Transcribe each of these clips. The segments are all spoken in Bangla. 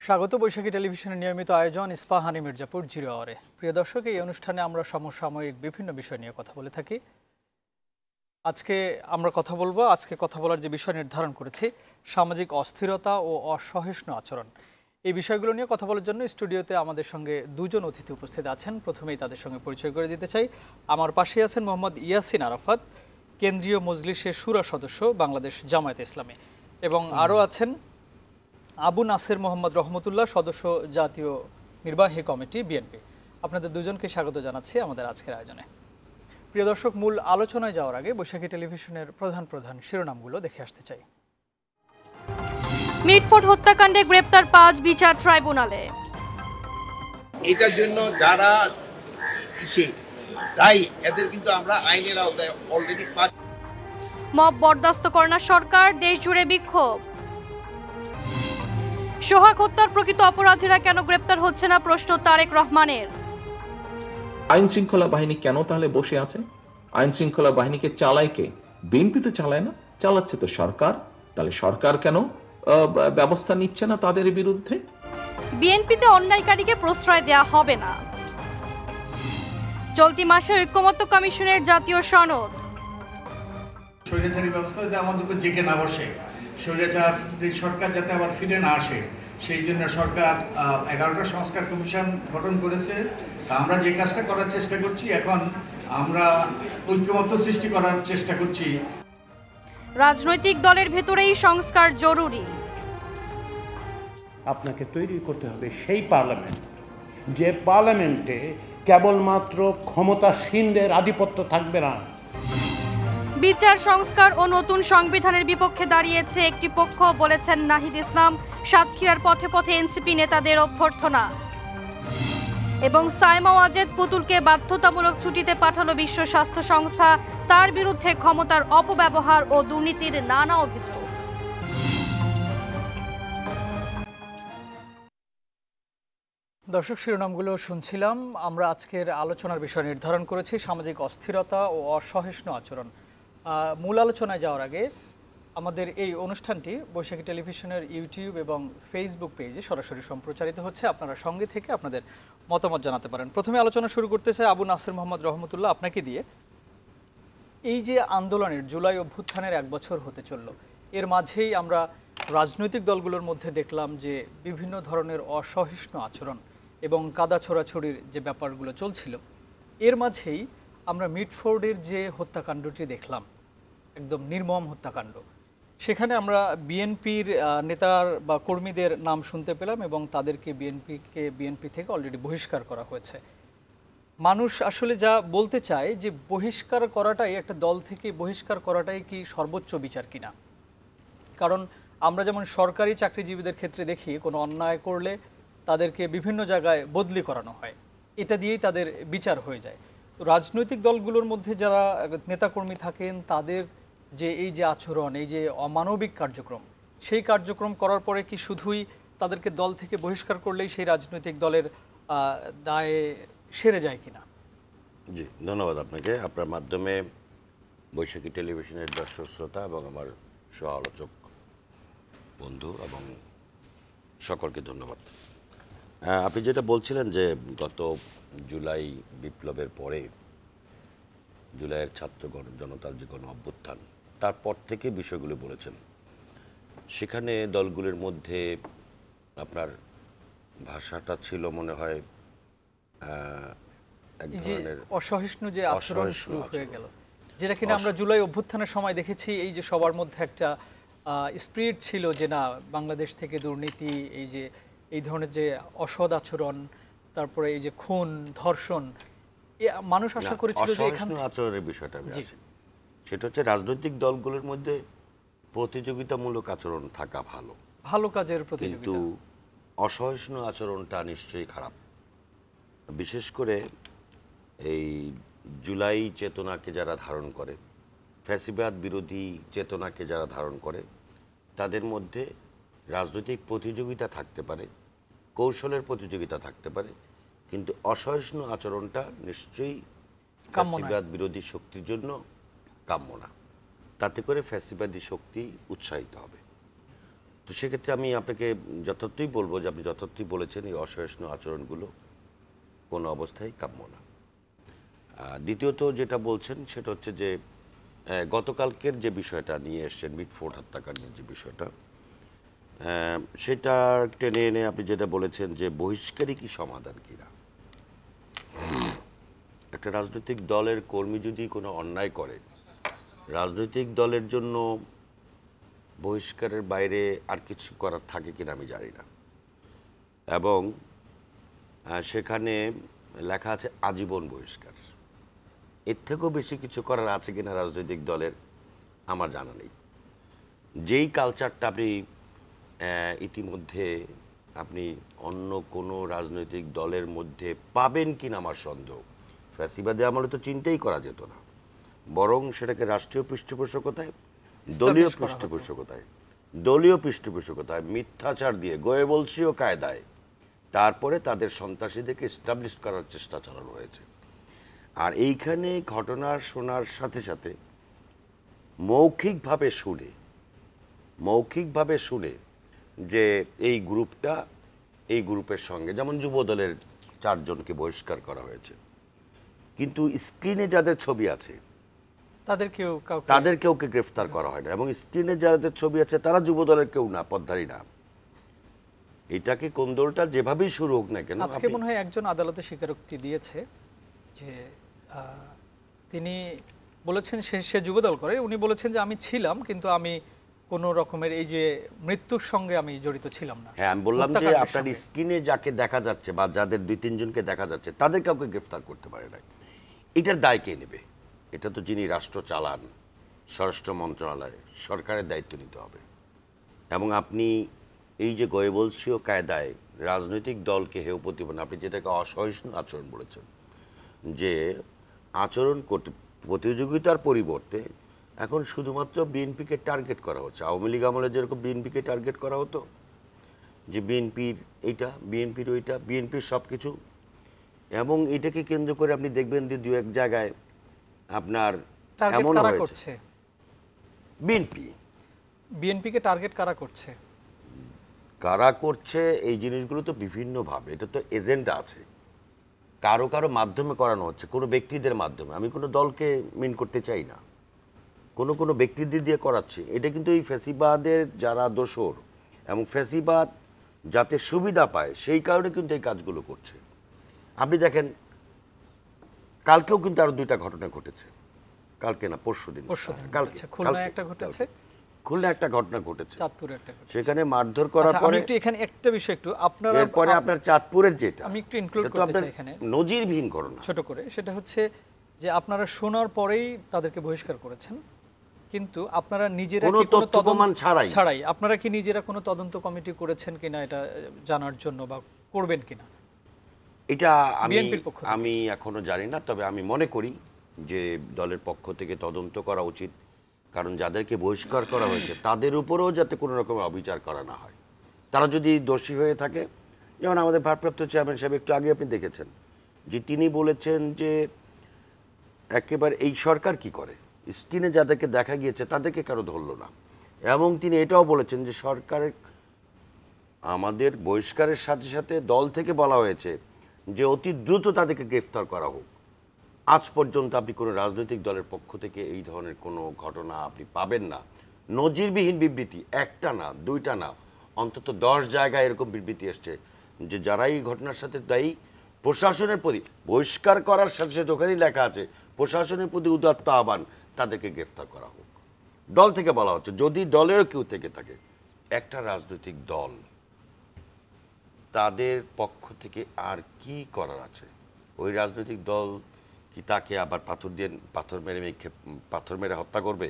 স্বাগত বৈশাখী টেলিভিশনের নিয়মিত আয়োজন ইস্পাহানি মির্জাপুর জিরো আওয়ারে। প্রিয় দর্শক, এই অনুষ্ঠানে আমরা সমসাময়িক বিভিন্ন বিষয় নিয়ে কথা বলে থাকি। আজকে কথা বলার যে বিষয় নির্ধারণ করেছি, সামাজিক অস্থিরতা ও অসহিষ্ণু আচরণ। এই বিষয়গুলো নিয়ে কথা বলার জন্য স্টুডিওতে আমাদের সঙ্গে দুজন অতিথি উপস্থিত আছেন। প্রথমেই তাদের সঙ্গে পরিচয় করে দিতে চাই। আমার পাশে আছেন মোহাম্মদ ইয়াসিন আরাফাত, কেন্দ্রীয় মজলিসের শুরা সদস্য, বাংলাদেশ জামায়াতে ইসলামী, এবং আরও আছেন আবু নাসের মোহাম্মদ রহমতুল্লাহ, সদস্য, জাতীয় নির্বাহী কমিটি, বিএনপি। আপনাদের দুজনকে স্বাগত জানাচ্ছি আমাদের আজকের আয়োজনে। প্রিয় দর্শক, মূল আলোচনায় যাওয়ার আগে বৈশাখী টেলিভিশনের প্রধান শিরোনামগুলো দেখে আসতে চাই। মিটফোর্ড হত্যাকাণ্ডে গ্রেপ্তার 5 বিচার ট্রাইব্যুনালে। এটার জন্য যারা তাই এদের কিন্তু আমরা আইনের আওতায় অলরেডি মব বরদাস্ত করে না সরকার, দেশ জুড়ে বিক্ষোভ। সোহাগ হত্যার প্রকৃত অপরাধীরা কেন গ্রেপ্তার হচ্ছে না, প্রশ্ন তারেক রহমানের। আইন শৃঙ্খলা বাহিনী কেন তাহলে বসে আছে? আইন শৃঙ্খলা বাহিনীকে চালায় কে? বিএনপি তো চালায় না, চালাচ্ছে তো সরকার। তাহলে সরকার কেন ব্যবস্থা নিচ্ছে না তাদের বিরুদ্ধে? বিএনপিতে অন্যায়কারীকে প্রশ্রয় দেয়া হবে না। চলতি মাসে ঐক্যমত্য কমিশনের জাতীয় সনদ। স্বৈরাচারী ব্যবস্থা যাতে আমাদের উপর জেগে না বসে, স্বৈরাচারী সরকার যাতে আবার ফিরে না আসে, সেই জন্য সরকার 11টা সংস্কার কমিশন গঠন করেছে। আমরা যে কাজটা করার চেষ্টা করছি, এখন আমরা ঐক্যমত্য সৃষ্টি করার চেষ্টা করছি। রাজনৈতিক দলের ভেতরেই সংস্কার জরুরি। আপনাকে তৈরি করতে হবে সেই পার্লামেন্ট, যে পার্লামেন্টে কেবলমাত্র ক্ষমতাসীনদের আধিপত্য থাকবে না। বিচার সংস্কার ও নতুন সংবিধানের বিপক্ষে দাঁড়িয়েছে একটি পক্ষ, বলেছেন নাহিদ ইসলাম। সাতক্ষীরার পথে পথে এনসিপি নেতাদের অভ্যর্থনা। এবং সাইমা ওয়াজেদ পুতুলকে বাধ্যতামূলক ছুটিতে পাঠালো বিশ্ব স্বাস্থ্য সংস্থা, তার বিরুদ্ধে ক্ষমতার অপব্যবহার ও দুর্নীতির নানা অভিযোগ। দর্শক, শিরোনামগুলো শুনছিলাম। আমরা আজকের আলোচনার বিষয় নির্ধারণ করেছি সামাজিক অস্থিরতা ও অসহিষ্ণু আচরণ। মূল আলোচনায় যাওয়ার আগে আমাদের এই অনুষ্ঠানটি বৈশাখী টেলিভিশনের ইউটিউব এবং ফেসবুক পেজে সরাসরি সম্প্রচারিত হচ্ছে। আপনারা সঙ্গে থেকে আপনাদের মতামত জানাতে পারেন। প্রথমে আলোচনা শুরু করতে চাই আবু নাসের মোহাম্মদ রহমতুল্লাহ, আপনাকে দিয়ে। এই যে আন্দোলনের জুলাই অভ্যুত্থানের 1 বছর হতে চলল, এর মাঝেই আমরা রাজনৈতিক দলগুলোর মধ্যে দেখলাম যে বিভিন্ন ধরনের অসহিষ্ণু আচরণ এবং কাদা ছোড়াছড়ির যে ব্যাপারগুলো চলছিল। এর মাঝেই আমরা মিটফোর্ডের যে হত্যাকাণ্ডটি দেখলাম, একদম নির্মম হত্যাকাণ্ড, সেখানে আমরা বিএনপির নেতার বা কর্মীদের নাম শুনতে পেলাম এবং তাদেরকে বিএনপি থেকে অলরেডি বহিষ্কার করা হয়েছে। মানুষ আসলে যা বলতে চায় যে বহিষ্কার করাটাই, একটা দল থেকে বহিষ্কার করাটাই কি সর্বোচ্চ বিচার কিনা? কারণ আমরা যেমন সরকারি চাকরিজীবীদের ক্ষেত্রে দেখি, কোনো অন্যায় করলে তাদেরকে বিভিন্ন জায়গায় বদলি করানো হয়, এটা দিয়েই তাদের বিচার হয়ে যায়। তো রাজনৈতিক দলগুলোর মধ্যে যারা নেতাকর্মী থাকেন, তাদের যে এই যে আচরণ, এই যে অমানবিক কার্যক্রম, সেই কার্যক্রম করার পরে কি শুধুই তাদেরকে দল থেকে বহিষ্কার করলেই সেই রাজনৈতিক দলের দায়ে সেরে যায় কিনা? জি, ধন্যবাদ আপনাকে। আপনার মাধ্যমে বৈশাখী টেলিভিশনের দর্শক শ্রোতা এবং আমার সহ আলোচক বন্ধু এবং সকলকে ধন্যবাদ। আপনি যেটা বলছিলেন যে গত জুলাই বিপ্লবের পরে, জুলাইয়ের ছাত্র জনতার যে গণ অভ্যুত্থান, তারপর থেকে বিষয়গুলো বলেছেন। সেখানে দলগুলোর মধ্যে আপনার ভাষাটা ছিল মনে হয় এক ধরনের অসহিষ্ণু যে আচরণ শুরু হয়ে গেল, যেটা কিনা আমরা জুলাই অভ্যুত্থানের সময় দেখেছি। এই যে সবার মধ্যে একটা স্পিরিট ছিল যে না, বাংলাদেশ থেকে দুর্নীতি, এই ধরনের যে অসৎ আচরণ, তারপরে এই যে খুন, ধর্ষণ, মানুষ আশা করেছিল যে এখানে আচরণের বিষয়টা সেটা হচ্ছে রাজনৈতিক দলগুলোর মধ্যে প্রতিযোগিতামূলক আচরণ থাকা ভালো, ভালো কাজের প্রতিযোগিতা, কিন্তু অসহিষ্ণু আচরণটা নিশ্চয়ই খারাপ। বিশেষ করে এই জুলাই চেতনাকে যারা ধারণ করে, ফ্যাসিবাদ বিরোধী চেতনাকে যারা ধারণ করে, তাদের মধ্যে রাজনৈতিক প্রতিযোগিতা থাকতে পারে, কৌশলের প্রতিযোগিতা থাকতে পারে, কিন্তু অসহিষ্ণু আচরণটা নিশ্চয়ই ফ্যাসিবাদ বিরোধী শক্তির জন্য কাম্য না। তাতে করে ফ্যাসিবাদী শক্তি উৎসাহিত হবে। তো সেক্ষেত্রে আমি আপনাকে যথার্থই বলবো যে আপনি যথার্থই বলেছেন, এই অসহিষ্ণু আচরণগুলো কোনো অবস্থায় কাম্য না। দ্বিতীয়ত যেটা বলছেন সেটা হচ্ছে যে গতকালকের যে বিষয়টা নিয়ে এসছেন, মিটফোর্ড হত্যাকাণ্ডের যে বিষয়টা, সেটা টেনে এনে আপনি যেটা বলেছেন যে বহিষ্কারই কি সমাধান কিনা। একটা রাজনৈতিক দলের কর্মী যদি কোনো অন্যায় করে, রাজনৈতিক দলের জন্য বহিষ্কারের বাইরে আর কিছু করার থাকে কিনা আমি জানি না। এবং সেখানে লেখা আছে আজীবন বহিষ্কার। এর থেকেও বেশি কিছু করার আছে কিনা রাজনৈতিক দলের আমার জানা নেই। যেই কালচারটা আপনি ইতিমধ্যে আপনি অন্য কোনো রাজনৈতিক দলের মধ্যে পাবেন কিনা আমার সন্দেহ। ফ্যাসিবাদী আমলে তো চিন্তাই করা যেত না, বরং সেটাকে রাষ্ট্রীয় পৃষ্ঠপোষকতায়, দলীয় পৃষ্ঠপোষকতায় মিথ্যাচার দিয়ে গোয়েবলসীয় কায়দায় তারপরে তাদের সন্ত্রাসীদেরকে এস্টাবলিশ করার চেষ্টা চালানো হয়েছে। আর এইখানে ঘটনার শোনার সাথে সাথে মৌখিকভাবে শুনে যে এই গ্রুপের সঙ্গে, যেমন যুব দলের 4 জনকে বহিষ্কার করা হয়েছে, কিন্তু স্ক্রিনে যাদের ছবি আছে তাদের কেউকে গ্রেফতার করা হয় না, এবং স্ক্রিনে যাদের ছবি আছে তারা যুব দলের কেউ না, পদ্ধারী না। এটাকে কোন্দলটা যেভাবেই শুরু হোক না কেন, আজকে মনে হয় একজন আদালতে স্বীকারোক্তি দিয়েছে যে তিনি বলেছেন সে যুবদল করে, উনি বলেছেন যে আমি ছিলাম, কিন্তু আমি কোনো রকমের এই যে মৃত্যুর সঙ্গে আমি জড়িত ছিলাম না। হ্যাঁ, আমি বললাম যে আপনার স্ক্রিনে যাকে দেখা যাচ্ছে বা যাদের 2-3 জনকে দেখা যাচ্ছে তাদের কাউকে গ্রেফতার করতে পারে না। এটার দায় কে নেবে? এটা তো যিনি রাষ্ট্র চালান, স্বরাষ্ট্র মন্ত্রণালয়, সরকারের দায়িত্ব নিতে হবে। এবং আপনি এই যে গোয়েবলসীয় কায়দায় রাজনৈতিক দলকে হেয় প্রতিপন্ন, আপনি যেটাকে অসহিষ্ণু আচরণ বলেছেন, যে আচরণ প্রতিযোগিতার পরিবর্তে এখন শুধুমাত্র বিএনপিকে টার্গেট করা হচ্ছে। আওয়ামী লীগ আমলে যেরকম বিএনপিকে টার্গেট করা হতো, যে বিএনপির এইটা, বিএনপির ওইটা, বিএনপির সব কিছু, এবং এটাকে কেন্দ্র করে আপনি দেখবেন যে 2-1 জায়গায় আপনার এমন হয়েছে। বিএনপিকে টার্গেট কারা করছে এই জিনিসগুলো তো বিভিন্নভাবে, এটা তো এজেন্ডা আছে, কারো কারো মাধ্যমে করানো হচ্ছে, কোনো ব্যক্তিদের মাধ্যমে। আমি কোনো দলকে মিন করতে চাই না, কোনো ব্যক্তিদের দিয়ে করাচ্ছে। এটা কিন্তু এই ফ্যাসিবাদের যারা দোসর এবং ফ্যাসিবাদ যাতে সুবিধা পায় সেই কারণে কিন্তু এই কাজগুলো করছে। আপনি দেখেন কালকেও কিন্তু আরো 2টা ঘটনা ঘটেছে, কালকে না পরশুদিন, খুলনা একটা ঘটনা ঘটেছে, চাঁদপুরে একটা ঘটেছে, সেখানে মারধর করার পরে। আমি একটু এখানে একটা বিষয় একটু এরপরে আপনার চাঁদপুরের যেটা আমি একটু ইনক্লুড করতে চাই এখানে, নজিরবিহীন ঘটনা ছোট করে, সেটা হচ্ছে যে আপনারা শোনার পরেই তাদেরকে বহিষ্কার করেছেন, কিন্তু আপনারা নিজেরা কোনো তথ্য প্রমাণ ছাড়াই আপনারা কি নিজেরা কোনো tদন্ত কমিটি করেছেন কিনা এটা জানার জন্য, বা করবেন কিনা? এটা আমি এখনো জানি না, তবে আমি মনে করি যে দলের পক্ষ থেকে তদন্ত করা উচিত, কারণ যাদেরকে বহিষ্কার করা হয়েছে তাদের উপরেও যাতে কোনো রকমের অবিচার করা না হয়। তারা যদি দোষী হয়ে থাকে, যেমন আমাদের ভারপ্রাপ্ত চেয়ারম্যান সাহেব একটু আগে আপনি দেখেছেন যে তিনি বলেছেন যে একেবারে এই সরকার কি করে, স্ক্রিনে যাদেরকে দেখা গিয়েছে তাদেরকে কারো ধরল না। এবং তিনি এটাও বলেছেন যে সরকারের আমাদের বহিষ্কারের সাথে সাথে দল থেকে বলা হয়েছে যে অতি দ্রুত তাদেরকে গ্রেফতার করা হোক। আজ পর্যন্ত আপনি কোনো রাজনৈতিক দলের পক্ষ থেকে এই ধরনের কোনো ঘটনা আপনি পাবেন না। নজিরবিহীন বিবৃতি, 1টা না 2টা না, অন্তত 10 জায়গায় এরকম বিবৃতি এসছে যে যারা এই ঘটনার সাথে দায়ী, প্রশাসনের প্রতি বহিষ্কার করার সাথে সাথে ওখানেই লেখা আছে প্রশাসনের প্রতি উদাত্ত আহ্বান, তাদেরকে গ্রেফতার করা হোক। দল থেকে বলা হচ্ছে, যদি দলেরও কেউ থেকে থাকে, একটা রাজনৈতিক দল তাদের পক্ষ থেকে আর কি করার আছে? ওই রাজনৈতিক দল কি তাকে আবার পাথর মেরে হত্যা করবে?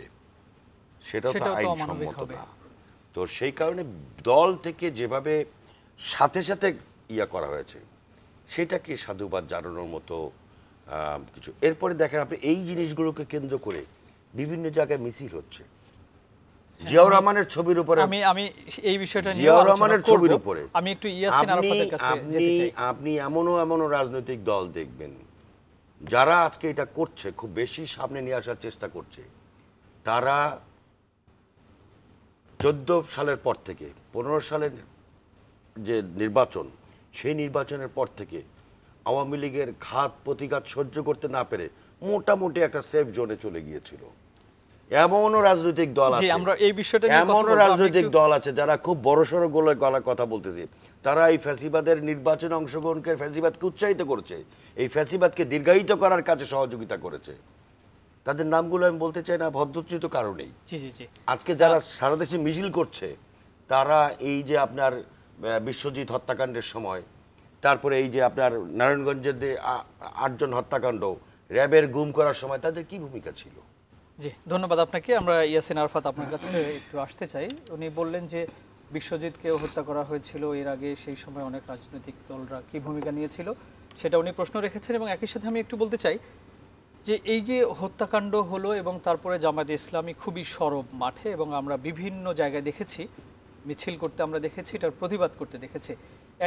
সেটাও তো আইনসম্মত না। তো সেই কারণে দল থেকে যেভাবে সাথে সাথে করা হয়েছে, সেটাকে সাধুবাদ জানানোর মতো কিছু। এরপরে দেখেন আপনি এই জিনিসগুলোকে কেন্দ্র করে বিভিন্ন জায়গায় মিছিল হচ্ছে। জিয়াউর রহমানের ছবির উপরে আমি এই বিষয়টা নিয়ে জিয়াউর রহমানের ছবির উপরে আমি একটু ইয়াসিন আরাফাতের কাছে যেতে চাই। আপনি এমনও রাজনৈতিক দল দেখবেন যারা আজকে এটা করছে, খুব বেশি সামনে নিয়ে আসার চেষ্টা করছে, তারা 14 সালের পর থেকে 15 সালের যে নির্বাচন, সেই নির্বাচনের পর থেকে আওয়ামী লীগের ঘাত প্রতিঘাত সহ্য করতে না পেরে মোটামুটি একটা সেফ জোনে চলে গিয়েছিল। এমনও রাজনৈতিক দল আছে, আমরা এই বিষয়টা নিয়ে কথা এমনও বলবো। রাজনৈতিক দল আছে যারা খুব বড়সড় গলার কথা বলতেছে, তারা এই ফ্যাসিবাদের নির্বাচনে অংশগ্রহণকে ফ্যাসিবাদকে উৎসাহিত করেছে, এই ফ্যাসিবাদকে দীর্ঘায়িত করার কাজে সহযোগিতা করেছে। তাদের নামগুলো আমি বলতে চাই না ভদ্রোচিত কারণেই। জি জি জি আজকে যারা সারা দেশে মিছিল করছে, তারা এই যে আপনার বিশ্বজিৎ হত্যাকাণ্ডের সময়, তারপরে এই যে আপনার নারায়ণগঞ্জের যে 8 জন হত্যাকাণ্ড, র্যাবের গুম করার সময় তাদের কি ভূমিকা ছিল? জি, ধন্যবাদ আপনাকে। আমরা ইয়াসিন আরাফাত আপনার কাছে একটু আসতে চাই। উনি বললেন যে বিশ্বজিৎকেও হত্যা করা হয়েছিল এর আগে, সেই সময় অনেক রাজনৈতিক দলরা কি ভূমিকা নিয়েছিল সেটা উনি প্রশ্ন রেখেছেন। এবং একই সাথে আমি একটু বলতে চাই যে এই যে হত্যাকাণ্ড হলো এবং তারপরে জামায়াতে ইসলামী খুবই সরব মাঠে, এবং আমরা বিভিন্ন জায়গায় দেখেছি মিছিল করতে, আমরা দেখেছি এটার প্রতিবাদ করতে দেখেছি।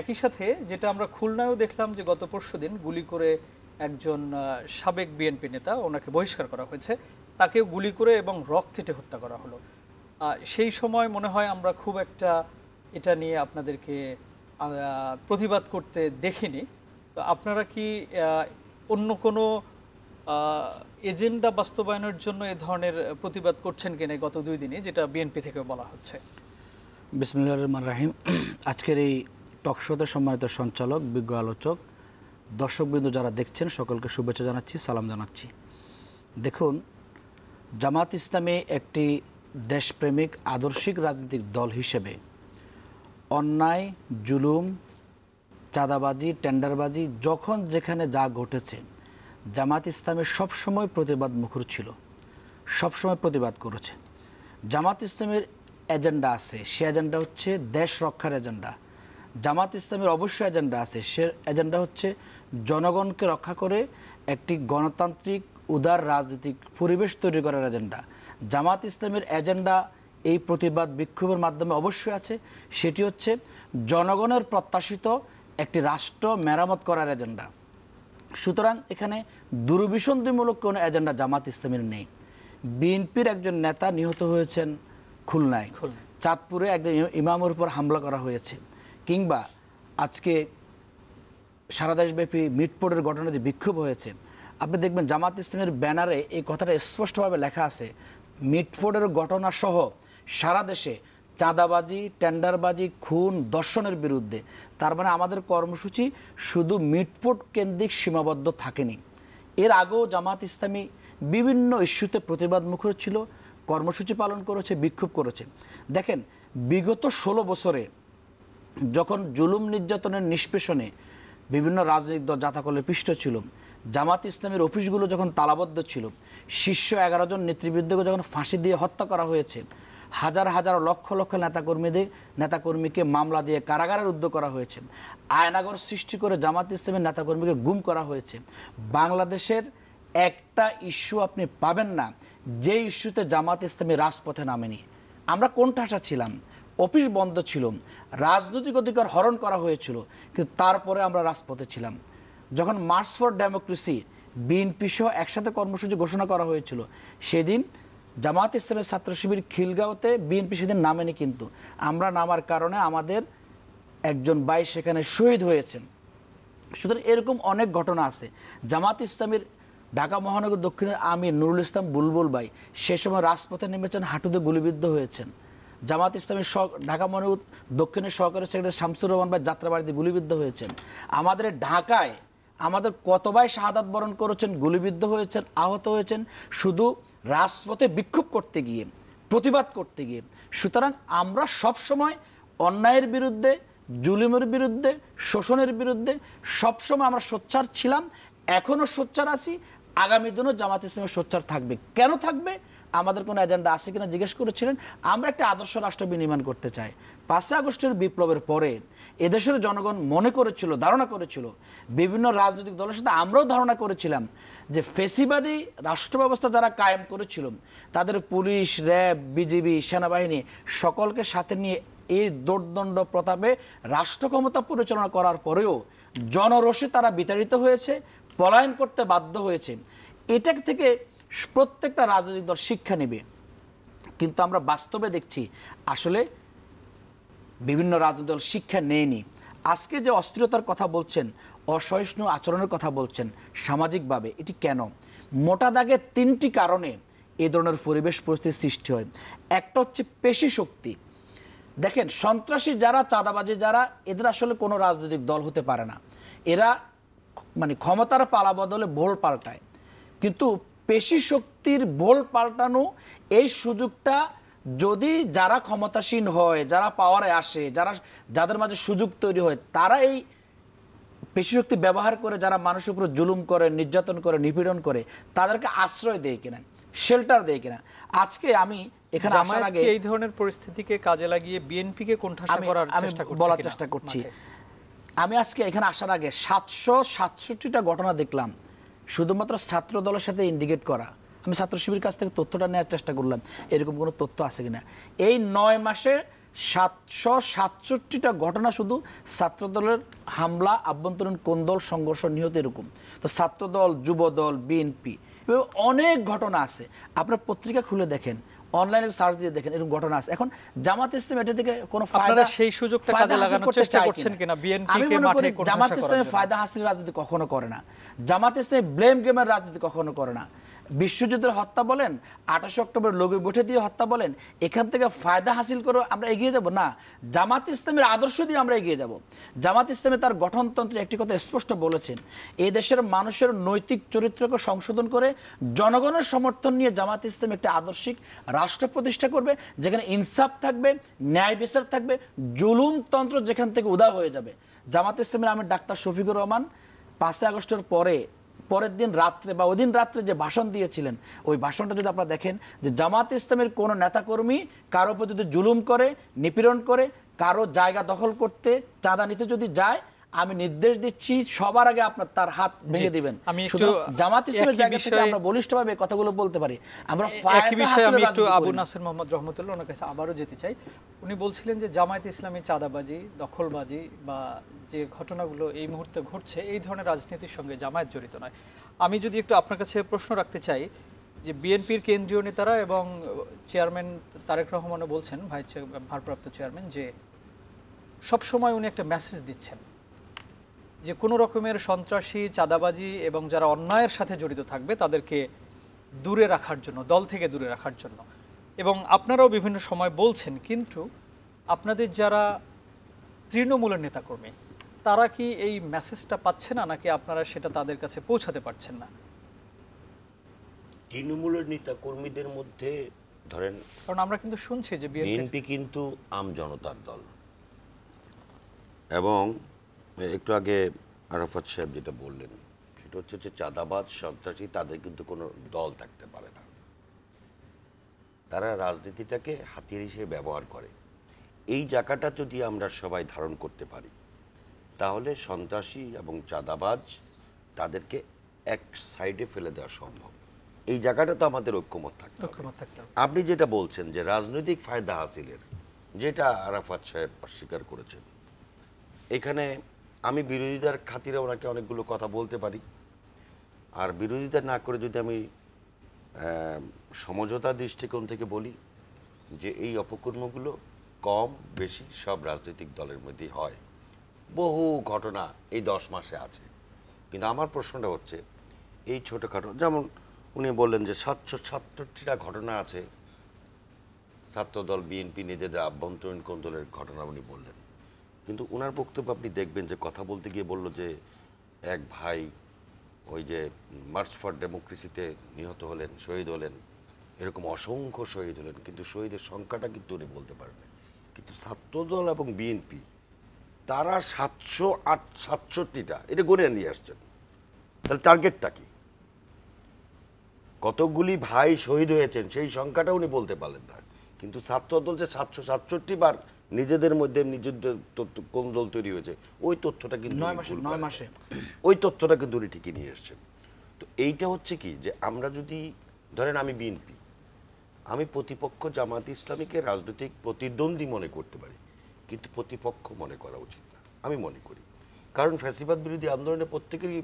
একই সাথে যেটা আমরা খুলনায়ও দেখলাম যে গত পরশুদিন গুলি করে একজন সাবেক বিএনপি নেতা, ওনাকে বহিষ্কার করা হয়েছে, তাকেও গুলি করে এবং রক কেটে হত্যা করা হলো। সেই সময় মনে হয় আমরা খুব একটা এটা নিয়ে আপনাদেরকে প্রতিবাদ করতে দেখিনি। তো আপনারা কি অন্য কোনো এজেন্ডা বাস্তবায়নের জন্য এ ধরনের প্রতিবাদ করছেন কিনা গত 2 দিনে, যেটা বিএনপি থেকে বলা হচ্ছে? বিসমিল্লাহির রহমানির রহিম। আজকের এই টক শোতে সম্মানিত সঞ্চালক, বিজ্ঞ আলোচক, দর্শকবৃন্দ যারা দেখছেন, সকলকে শুভেচ্ছা জানাচ্ছি, সালাম জানাচ্ছি। দেখুন, জামাত ইসলামী একটি দেশপ্রেমিক আদর্শিক রাজনৈতিক দল হিসেবে অন্যায়, জুলুম, চাঁদাবাজি, টেন্ডারবাজি যখন যেখানে যা ঘটেছে, জামাত ইসলামী সবসময় প্রতিবাদ মুখর ছিল, সবসময় প্রতিবাদ করেছে। জামাত ইসলামের এজেন্ডা আছে, সে এজেন্ডা হচ্ছে দেশ রক্ষার এজেন্ডা। জামাত ইসলামের অবশ্যই এজেন্ডা আছে, সে এজেন্ডা হচ্ছে জনগণকে রক্ষা করে একটি গণতান্ত্রিক উদার রাজনৈতিক পরিবেশ তৈরি করার এজেন্ডা। জামাত ইসলামের এজেন্ডা এই প্রতিবাদ বিক্ষোভের মাধ্যমে অবশ্যই আছে, সেটি হচ্ছে জনগণের প্রত্যাশিত একটি রাষ্ট্র মেরামত করার এজেন্ডা। সুতরাং এখানে দুরভিসন্ধিমূলক কোনো এজেন্ডা জামাত ইসলামের নেই। বিএনপির একজন নেতা নিহত হয়েছেন খুলনায়, চাঁদপুরে একজন ইমামের উপর হামলা করা হয়েছে, কিংবা আজকে সারা দেশব্যাপী মিটপোর্টের ঘটনা যে বিক্ষোভ হয়েছে, আপনি দেখবেন জামাত ইসলামের ব্যানারে এই কথাটা স্পষ্টভাবে লেখা আছে, মিটফোর্ডের ঘটনা সহ সারা দেশে চাঁদাবাজি, টেন্ডারবাজি, খুন, ধর্ষণের বিরুদ্ধে। তার মানে আমাদের কর্মসূচি শুধু মিটফোর্ড কেন্দ্রিক সীমাবদ্ধ থাকেনি। এর আগেও জামাত ইসলামী বিভিন্ন ইস্যুতে প্রতিবাদ মুখর ছিল, কর্মসূচি পালন করেছে, বিক্ষোভ করেছে। দেখেন, বিগত 16 বছরে যখন জুলুম নির্যাতনের নিষ্পেষণে বিভিন্ন রাজনৈতিক দল জাতাকলে পিষ্ট ছিল, জামাত ইসলামের অফিসগুলো যখন তালাবদ্ধ ছিল, শীর্ষ 11 জন নেতৃবৃন্দকে যখন ফাঁসি দিয়ে হত্যা করা হয়েছে, হাজার হাজার লক্ষ লক্ষ নেতাকর্মীকে মামলা দিয়ে কারাগারে রুদ্ধ করা হয়েছে, আয়নাগর সৃষ্টি করে জামাত ইসলামের নেতাকর্মীকে গুম করা হয়েছে। বাংলাদেশের একটা ইস্যু আপনি পাবেন না যে ইস্যুতে জামাত ইসলামী রাজপথে নামেনি। আমরা কোণঠাসা ছিলাম, অফিস বন্ধ ছিল, রাজনৈতিক অধিকার হরণ করা হয়েছিল, কিন্তু তারপরে আমরা রাজপথে ছিলাম। যখন মার্চ ফর ডেমোক্রেসি, বিএনপি সহ একসাথে কর্মসূচি ঘোষণা করা হয়েছিল, সেদিন জামাত ইসলামের ছাত্র শিবির খিলগাঁওতে বিএনপি সেদিন নামেনি, কিন্তু আমরা নামার কারণে আমাদের একজন ভাই সেখানে শহীদ হয়েছেন। সুতরাং এরকম অনেক ঘটনা আছে। জামাত ইসলামের ঢাকা মহানগর দক্ষিণের আমির নুরুল ইসলাম বুলবুল ভাই সে সময় রাজপথে নেমেছেন, হাঁটুতে গুলিবিদ্ধ হয়েছেন। জামাত ইসলামের ঢাকা মহানগর দক্ষিণের সহকারী সেক্রেটারি শামসুর রহমান ভাই যাত্রাবাড়িতে গুলিবিদ্ধ হয়েছেন। আমাদের ঢাকায় আমাদের কত ভাই শাহাদাত বরণ করেছেন, গুলিবিদ্ধ হয়েছেন, আহত হয়েছেন, শুধু রাজপথে বিক্ষোভ করতে গিয়ে, প্রতিবাদ করতে গিয়ে। সুতরাং আমরা সবসময় অন্যায়ের বিরুদ্ধে, জুলুমের বিরুদ্ধে, শোষণের বিরুদ্ধে সবসময় আমরা সোচ্চার ছিলাম, এখনও সোচ্চার আছি, আগামী দিনও জামাত ইসলামের সোচ্চার থাকবে। কেন থাকবে? আমাদের কোনো এজেন্ডা আছে কিনা জিজ্ঞেস করেছিলেন। আমরা একটা আদর্শ রাষ্ট্র বিনির্মাণ করতে চাই। 5 আগস্টের বিপ্লবের পরে এদেশের জনগণ মনে করেছিল, ধারণা করেছিল, বিভিন্ন রাজনৈতিক দলের সাথে আমরাও ধারণা করেছিলাম যে ফেসিবাদী রাষ্ট্র ব্যবস্থা যারা কায়েম করেছিল, তাদের পুলিশ, র্যাব, বিজিবি, সেনাবাহিনী সকলকে সাথে নিয়ে এই দোর্দণ্ড প্রতাপে রাষ্ট্র ক্ষমতা পরিচালনা করার পরেও জনরোষে তারা বিতাড়িত হয়েছে, পলায়ন করতে বাধ্য হয়েছে। এটা থেকে প্রত্যেকটা রাজনৈতিক দল শিক্ষা নেবে। কিন্তু আমরা বাস্তবে দেখছি আসলে বিভিন্ন রাজনৈতিক দল শিক্ষা নেয়নি। আজকে যে অস্থিরতার কথা বলছেন, অসহিষ্ণু আচরণের কথা বলছেন সামাজিকভাবে, এটি কেন? মোটা দাগে 3টি কারণে এই ধরনের পরিবেশ পরিস্থিতি সৃষ্টি হয়। একটা হচ্ছে পেশি শক্তি। দেখেন, সন্ত্রাসী যারা, চাঁদাবাজি যারা, এদের আসলে কোনো রাজনৈতিক দল হতে পারে না। এরা মানে ক্ষমতার পালা বদলে ভোল পাল্টায়, কিন্তু পেশি শক্তির ভোল পাল্টানো এই সুযোগটা যদি যারা ক্ষমতাসীন হয়, যারা পাওয়ারে আসে, যাদের মাঝে সুযোগ তৈরি হয়, তারা এই পেশি শক্তি ব্যবহার করে যারা মানুষের উপর জুলুম করে, নির্যাতন করে, নিপীড়ন করে, তাদেরকে আশ্রয় দেয় কিনা, শেল্টার দেয় কিনা। আজকে আমি এখানে আসার আগে এই ধরনের পরিস্থিতিকে কাজে লাগিয়ে বিএনপিকে কোণঠাসা করার চেষ্টা করছে বলার কিনা? চেষ্টা করছি। আমি আজকে এখানে আসার আগে 767টা ঘটনা দেখলাম শুধুমাত্র ছাত্র দলের সাথে ইন্ডিকেট করা। আমি ছাত্র শিবির কাছ থেকে তথ্যটা নেওয়ার চেষ্টা করলাম, এরকম কোনো তথ্য আছে কিনা। এই 9 মাসে 767টা ঘটনা শুধু ছাত্রদলের হামলা, আভ্যন্তরীণ কোন্দল, সংঘর্ষ, নিহত, এরকম। তো ছাত্রদল, যুবদল, বিএনপি, অনেক ঘটনা আছে। আপনার পত্রিকা খুলে দেখেন, অনলাইনে সার্চ দিয়ে দেখেন, এরকম ঘটনা আছে। এখন জামাত ইসলাম এটা থেকে কোনো ফায়দা, সেই সুযোগটা কাজে লাগানোর চেষ্টা করছেন কিনা? বিএনপিকে মাঠে কোণঠাসা করার জন্য জামাত ইসলামের ফায়দা হাসিলের রাজনীতি কখনো করে না। জামাত ইসলামের ব্লেম গেমের রাজনীতি কখনো করে না। বিশ্বযুদ্ধের হত্যা বলেন, 28 অক্টোবর লোগো বৈঠে দিয়ে হত্যা বলেন, এখান থেকে ফায়দা হাসিল করে আমরা এগিয়ে যাব না। জামাত ইসলামের আদর্শ দিয়ে আমরা এগিয়ে যাব। জামাত ইসলামে তার গঠনতন্ত্রে একটি কথা স্পষ্ট বলেছেন, এই দেশের মানুষের নৈতিক চরিত্রকে সংশোধন করে জনগণের সমর্থন নিয়ে জামাত ইসলাম একটি আদর্শিক রাষ্ট্র প্রতিষ্ঠা করবে, যেখানে ইনসাফ থাকবে, ন্যায় বিচার থাকবে, জুলুমতন্ত্র যেখান থেকে উদয় হয়ে যাবে। জামাত ইসলামের আমি ডাক্তার শফিকুর রহমান 5 আগস্টের পরের দিন রাত্রে বা ওই দিন রাত্রে যে ভাষণ দিয়েছিলেন, ওই ভাষণটা যদি আপনারা দেখেন, যে জামাত ইসলামের কোনো নেতাকর্মী কারো উপর যদি জুলুম করে, নিপীড়ন করে, কারো জায়গা দখল করতে, চাঁদা নিতে যদি যায়, আমি নির্দেশ দিচ্ছি সবার আগে আপনার তার হাত ভেঙে দিবেন। আমি শুধু জামাত ইসলামের জায়গা থেকে আমরা বলিষ্ঠভাবে কথাগুলো বলতে পারি। আমরা একই বিষয়ে আমি একটু আবু নাসের মোহাম্মদ রহমতুল্লাহ ওনার কাছে আবারও যেতে চাই। উনি বলছিলেন যে জামায়াত ইসলামী চাঁদাবাজি, দখলবাজি বা যে ঘটনাগুলো এই মুহূর্তে ঘটছে, এই ধরনের রাজনীতির সঙ্গে জামায়াত জড়িত নয়। আমি যদি একটু আপনার কাছে প্রশ্ন রাখতে চাই, যে বিএনপির কেন্দ্রীয় নেতারা এবং চেয়ারম্যান তারেক রহমানও বলছেন, ভারপ্রাপ্ত চেয়ারম্যান, যে সবসময় উনি একটা মেসেজ দিচ্ছেন যে কোনো রকমের সন্ত্রাসী, চাঁদাবাজি এবং যারা অন্যায়ের সাথে জড়িত থাকবে তাদেরকে দূরে রাখার জন্য, দল থেকে দূরে রাখার জন্য। এবং আপনারাও বিভিন্ন সময় বলছেন, কিন্তু আপনাদের যারা তৃণমূলের নেতাকর্মী, তারা কি এই মেসেজটা পাচ্ছে না, নাকি আপনারা সেটা তাদের কাছে পৌঁছাতে পারছেন না? তৃণমূলের নেতা কর্মীদের মধ্যে ধরেন, কারণ আমরা কিন্তু শুনছি যে বিএনপি কিন্তু আম জনতার দল, এবং একটু আগে আরাফাত সাহেব যেটা বললেন সেটা হচ্ছে যে চাঁদাবাজ, সন্ত্রাসী, তাদের কিন্তু কোনো দল থাকতে পারে না। তারা রাজনীতিটাকে হাতিয়ার হিসেবে ব্যবহার করে। এই জায়গাটা যদি আমরা সবাই ধারণ করতে পারি, তাহলে সন্ত্রাসী এবং চাঁদাবাজ তাদেরকে এক সাইডে ফেলে দেওয়া সম্ভব। এই জায়গাটা তো আমাদের ঐক্যমত থাকতে হবে। আপনি যেটা বলছেন যে রাজনৈতিক ফায়দা হাসিলের, যেটা আরাফাত সাহেব অস্বীকার করেছেন, এখানে আমি বিরোধিতার খাতিরে ওনাকে অনেকগুলো কথা বলতে পারি, আর বিরোধিতা না করে যদি আমি সমঝোতা দৃষ্টিকোণ থেকে বলি যে এই অপকর্মগুলো কম বেশি সব রাজনৈতিক দলের মধ্যেই হয়। বহু ঘটনা এই 10 মাসে আছে। কিন্তু আমার প্রশ্নটা হচ্ছে, এই ছোটোখাটো, যেমন উনি বললেন যে 767টা ঘটনা আছে, ছাত্রদল, বিএনপি নিজেদের আভ্যন্তরীণ কোন্দলের ঘটনা উনি বললেন। কিন্তু ওনার বক্তব্য আপনি দেখবেন যে কথা বলতে গিয়ে বলল যে এক ভাই ওই যে মার্চ ফর ডেমোক্রেসিতে নিহত হলেন, শহীদ হলেন, এরকম অসংখ্য শহীদ হলেন, কিন্তু শহীদের সংখ্যাটা কিন্তু উনি বলতে পারেন। কিন্তু ছাত্রদল এবং বিএনপি তারা 767টা এটা গণে নিয়ে আসছেন। তাহলে টার্গেটটা কি? কতগুলি ভাই শহীদ হয়েছেন সেই সংখ্যাটা উনি বলতে পারলেন না। কিন্তু ছাত্রদল যে 767 বার নিজেদের মধ্যে নিজেদের কোন দল তৈরি হয়েছে, ওই তথ্যটা কিন্তু 9 মাসে ওই তথ্যটা কিন্তু উনি ঠিকই নিয়ে এসছেন। তো এইটা হচ্ছে কি, যে আমরা যদি ধরেন আমি বিএনপি, আমি প্রতিপক্ষ জামাত ইসলামীকে রাজনৈতিক প্রতিদ্বন্দ্বী মনে করতে পারি, কিন্তু প্রতিপক্ষ মনে করা উচিত না, আমি মনে করি। কারণ ফ্যাসিবাদ বিরোধী আন্দোলনে প্রত্যেকেরই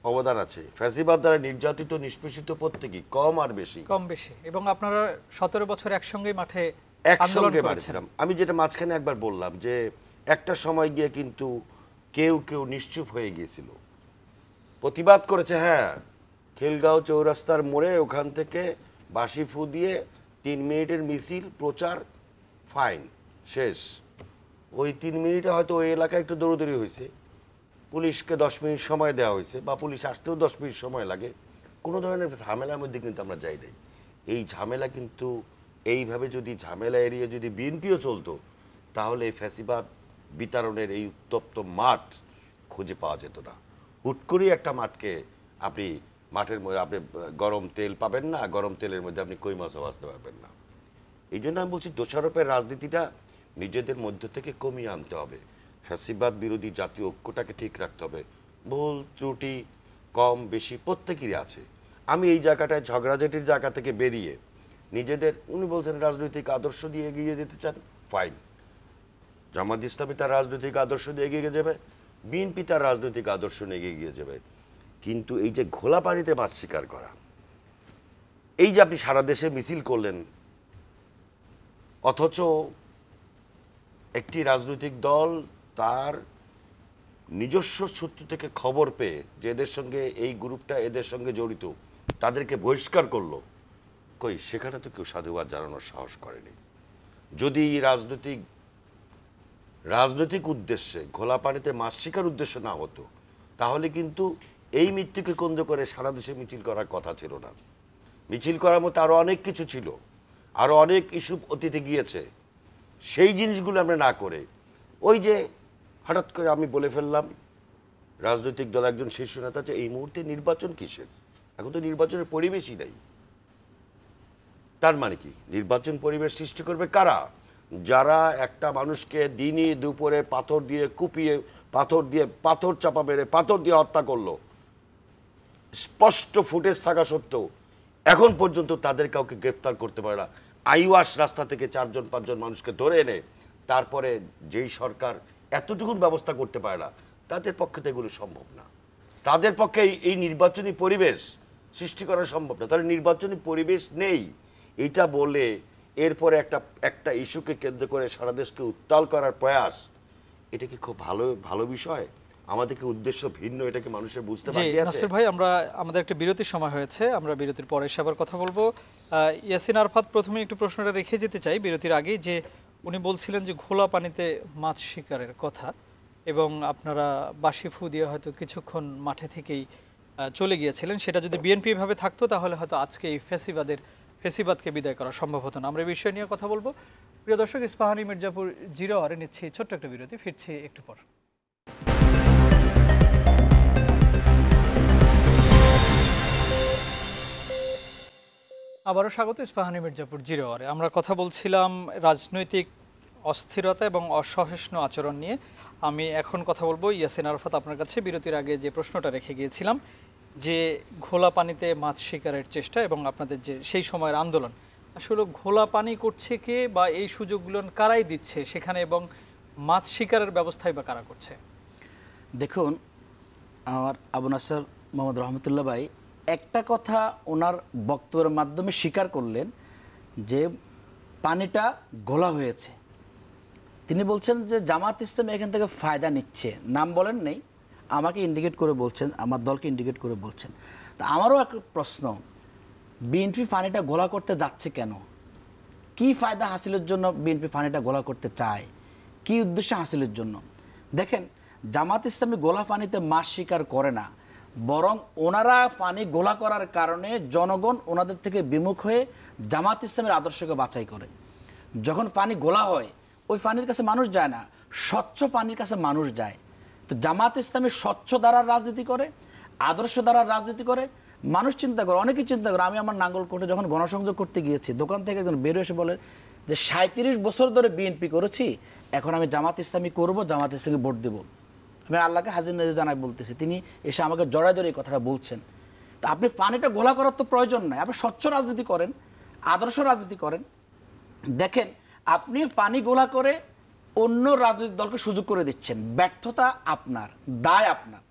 অবদান আছে। ফ্যাসিবাদ দ্বারা নির্যাতিত নিষ্পেষিত প্রত্যেকেই কম আর বেশি কম বেশি, এবং আপনারা 17 বছর একসঙ্গেই মাঠে আন্দোলন একসঙ্গে করেছেন। মারছিলাম। আমি যেটা মাঝখানে একবার বললাম যে একটা সময় গিয়ে কিন্তু কেউ কেউ নিশ্চুপ হয়ে গিয়েছিল, প্রতিবাদ করেছে। হ্যাঁ, খিলগাঁও চৌরাস্তার মোড়ে ওখান থেকে বাঁশি ফু দিয়ে 3 মিনিটের মিছিল, প্রচার, ফাইন, শেষ। ওই 3 মিনিটে হয়তো ওই এলাকায় একটু দৌড়দৌড়ি হয়েছে, পুলিশকে 10 মিনিট সময় দেওয়া হয়েছে, বা পুলিশ আসতেও 10 মিনিট সময় লাগে। কোনো ধরনের ঝামেলার মধ্যে কিন্তু আমরা যাই নাই। এই ঝামেলা কিন্তু এইভাবে যদি ঝামেলা এড়িয়ে যদি বিএনপিও চলতো, তাহলে এই ফ্যাসিবাদ বিতরণের এই উত্তপ্ত মাঠ খুঁজে পাওয়া যেত না। হুট করেই একটা মাঠকে আপনি মাঠের মধ্যে আপনি গরম তেল পাবেন না, গরম তেলের মধ্যে আপনি কই মাছও ভাজতে পারবেন না। এই জন্য আমি বলছি দোষারোপের রাজনীতিটা নিজেদের মধ্য থেকে কমিয়ে আনতে হবে। ফ্যাসিবাদ বিরোধী জাতীয় ঐক্যটাকে ঠিক রাখতে হবে। ভুল ত্রুটি কম বেশি প্রত্যেকেরই আছে। আমি এই জায়গাটায় ঝগড়াঝাটির জায়গা থেকে বেরিয়ে নিজেদের, উনি বলছেন রাজনৈতিক আদর্শ দিয়ে এগিয়ে যেতে চান, ফাইন। জামাত ইসলামী তার রাজনৈতিক আদর্শ দিয়ে এগিয়ে যাবে, বিএনপি তার রাজনৈতিক আদর্শ নিয়ে এগিয়ে যাবে। কিন্তু এই যে ঘোলা পানিতে মাছ শিকার করা, এই যে আপনি সারা দেশে মিছিল করলেন, অথচ একটি রাজনৈতিক দল তার নিজস্ব সূত্র থেকে খবর পেয়ে যে এদের সঙ্গে এই গ্রুপটা এদের সঙ্গে জড়িত, তাদেরকে বহিষ্কার করলো। কই, সেখানে তো কেউ সাধুবাদ জানানোর সাহস করেনি। যদি রাজনৈতিক উদ্দেশ্যে ঘোলা পানিতে মাছ শিকার উদ্দেশ্য না হতো, তাহলে কিন্তু এই মৃত্যুকে কেন্দ্র করে সারা দেশে মিছিল করার কথা ছিল না। মিছিল করার মতো আরো অনেক কিছু ছিল, আরো অনেক ইস্যু অতীতে গিয়েছে। সেই জিনিসগুলো আমরা না করে ওই যে হঠাৎ করে আমি বলে ফেললাম রাজনৈতিক দল একজন শীর্ষ নেতা, এই মুহূর্তে নির্বাচন কিসের? এখন তো নির্বাচনের পরিবেশই নাই। তার মানে কি, নির্বাচন পরিবেশ সৃষ্টি করবে কারা? যারা একটা মানুষকে দিনে দুপুরে পাথর দিয়ে কুপিয়ে, পাথর চাপা মেরে, পাথর দিয়ে হত্যা করলো, স্পষ্ট ফুটেজ থাকা সত্ত্বেও এখন পর্যন্ত তাদের কাউকে গ্রেফতার করতে পারে না। আইওয়াস রাস্তা থেকে 4-5 মানুষকে ধরে এনে তারপরে যেই সরকার এতটুকুন ব্যবস্থা করতে পারে না, তাদের পক্ষে তো এগুলো সম্ভব না। তাদের পক্ষে এই নির্বাচনী পরিবেশ সৃষ্টি করা সম্ভব না। তাহলে নির্বাচনী পরিবেশ নেই এইটা বলে এরপরে একটা ইস্যুকে কেন্দ্র করে সারা দেশকে উত্তাল করার প্রয়াস, এটা কি খুব ভালো বিষয়? আমাদের কি উদ্দেশ্য ভিন্ন, এটা কি মানুষের বুঝতে বাকি আছে? নাসির ভাই, আমাদের একটা বিরতির সময় হয়েছে, আমরা বিরতির পরে এসে আবার কথা বলবো। ইয়াসিন আরাফাত, প্রথমে একটু প্রশ্নটা রেখে যেতে চাই বিরতির আগেই, যে উনি বলছিলেন যে ঘোলা পানিতে মাছ শিকারের কথা, এবং আপনারা বাঁশি ফু দিয়ে হয়তো কিছুক্ষণ মাঠে থেকেই চলে গিয়েছিলেন। সেটা যদি বিএনপি ভাবে থাকতো, তাহলে হয়তো আজকে এই ফেসিবাদকে বিদায় করা সম্ভব হতো না। আমরা এই বিষয় নিয়ে কথা বলবো। প্রিয় দর্শক, ইস্পাহানি মির্জাপুর 0 আওয়ারে নিচ্ছি ছোট্ট একটা বিরতি, ফিরছি একটু পর। আবারও স্বাগত ইস্পাহানি মির্জাপুর 0 আওয়ারে। আমরা কথা বলছিলাম রাজনৈতিক অস্থিরতা এবং অসহিষ্ণু আচরণ নিয়ে। আমি এখন কথা বলবো ইয়াসিন আরাফাত, আপনার কাছে বিরতির আগে যে প্রশ্নটা রেখে গিয়েছিলাম, যে ঘোলা পানিতে মাছ শিকারের চেষ্টা এবং আপনাদের যে সেই সময়ের আন্দোলন, আসলে ঘোলা পানি করছে কে, বা এই সুযোগগুলো কারাই দিচ্ছে সেখানে, এবং মাছ শিকারের ব্যবস্থাই বা কারা করছে? দেখুন, আমার আবু নাসর মোহাম্মদ রহমতুল্লাহ ভাই একটা কথা ওনার বক্তব্যের মাধ্যমে স্বীকার করলেন যে পানিটা ঘোলা হয়েছে। তিনি বলছেন যে জামাত ইসলাম এখান থেকে ফায়দা নিচ্ছে, নাম বলেন নেই, আমাকে ইন্ডিকেট করে বলছেন, আমার দলকে ইন্ডিকেট করে বলছেন। তা আমারও এক প্রশ্ন, বিএনপি পানিটা ঘোলা করতে যাচ্ছে কেন? কি ফায়দা হাসিলের জন্য বিএনপি পানিটা ঘোলা করতে চায়? কি উদ্দেশ্য হাসিলের জন্য? দেখেন, জামাত ইসলামী গোলা পানিতে মাছ শিকার করে না, বরং ওনারা পানি গোলা করার কারণে জনগণ ওনাদের থেকে বিমুখ হয়ে জামাত ইসলামের আদর্শকে বাছাই করে। যখন পানি গোলা হয়, ওই পানির কাছে মানুষ যায় না, স্বচ্ছ পানির কাছে মানুষ যায়। তো জামাত ইসলামী স্বচ্ছ দ্বারার রাজনীতি করে, আদর্শ দ্বারার রাজনীতি করে। মানুষ চিন্তা করে, অনেকেই চিন্তা করে। আমি আমার নাঙ্গলকোটে যখন গণসংযোগ করতে গিয়েছি, দোকান থেকে একজন বেরো এসে বলে যে 37 বছর ধরে বিএনপি করেছি, এখন আমি জামাত ইসলামী করব, জামাত ইসলামী ভোট দেবো। আমি আল্লাহকে হাজির নাজির জানাই বলতেছি, তিনি এসে আমাকে জড়ায় জড়িয়ে এই কথাটা বলছেন। তো আপনি পানিটা গোলা করার তো প্রয়োজন নাই, আপনি স্বচ্ছ রাজনীতি করেন, আদর্শ রাজনীতি করেন। দেখেন, আপনি পানি গোলা করে অন্য রাজনৈতিক দলকে সুযোগ করে দিচ্ছেন। ব্যর্থতা আপনার, দায় আপনার।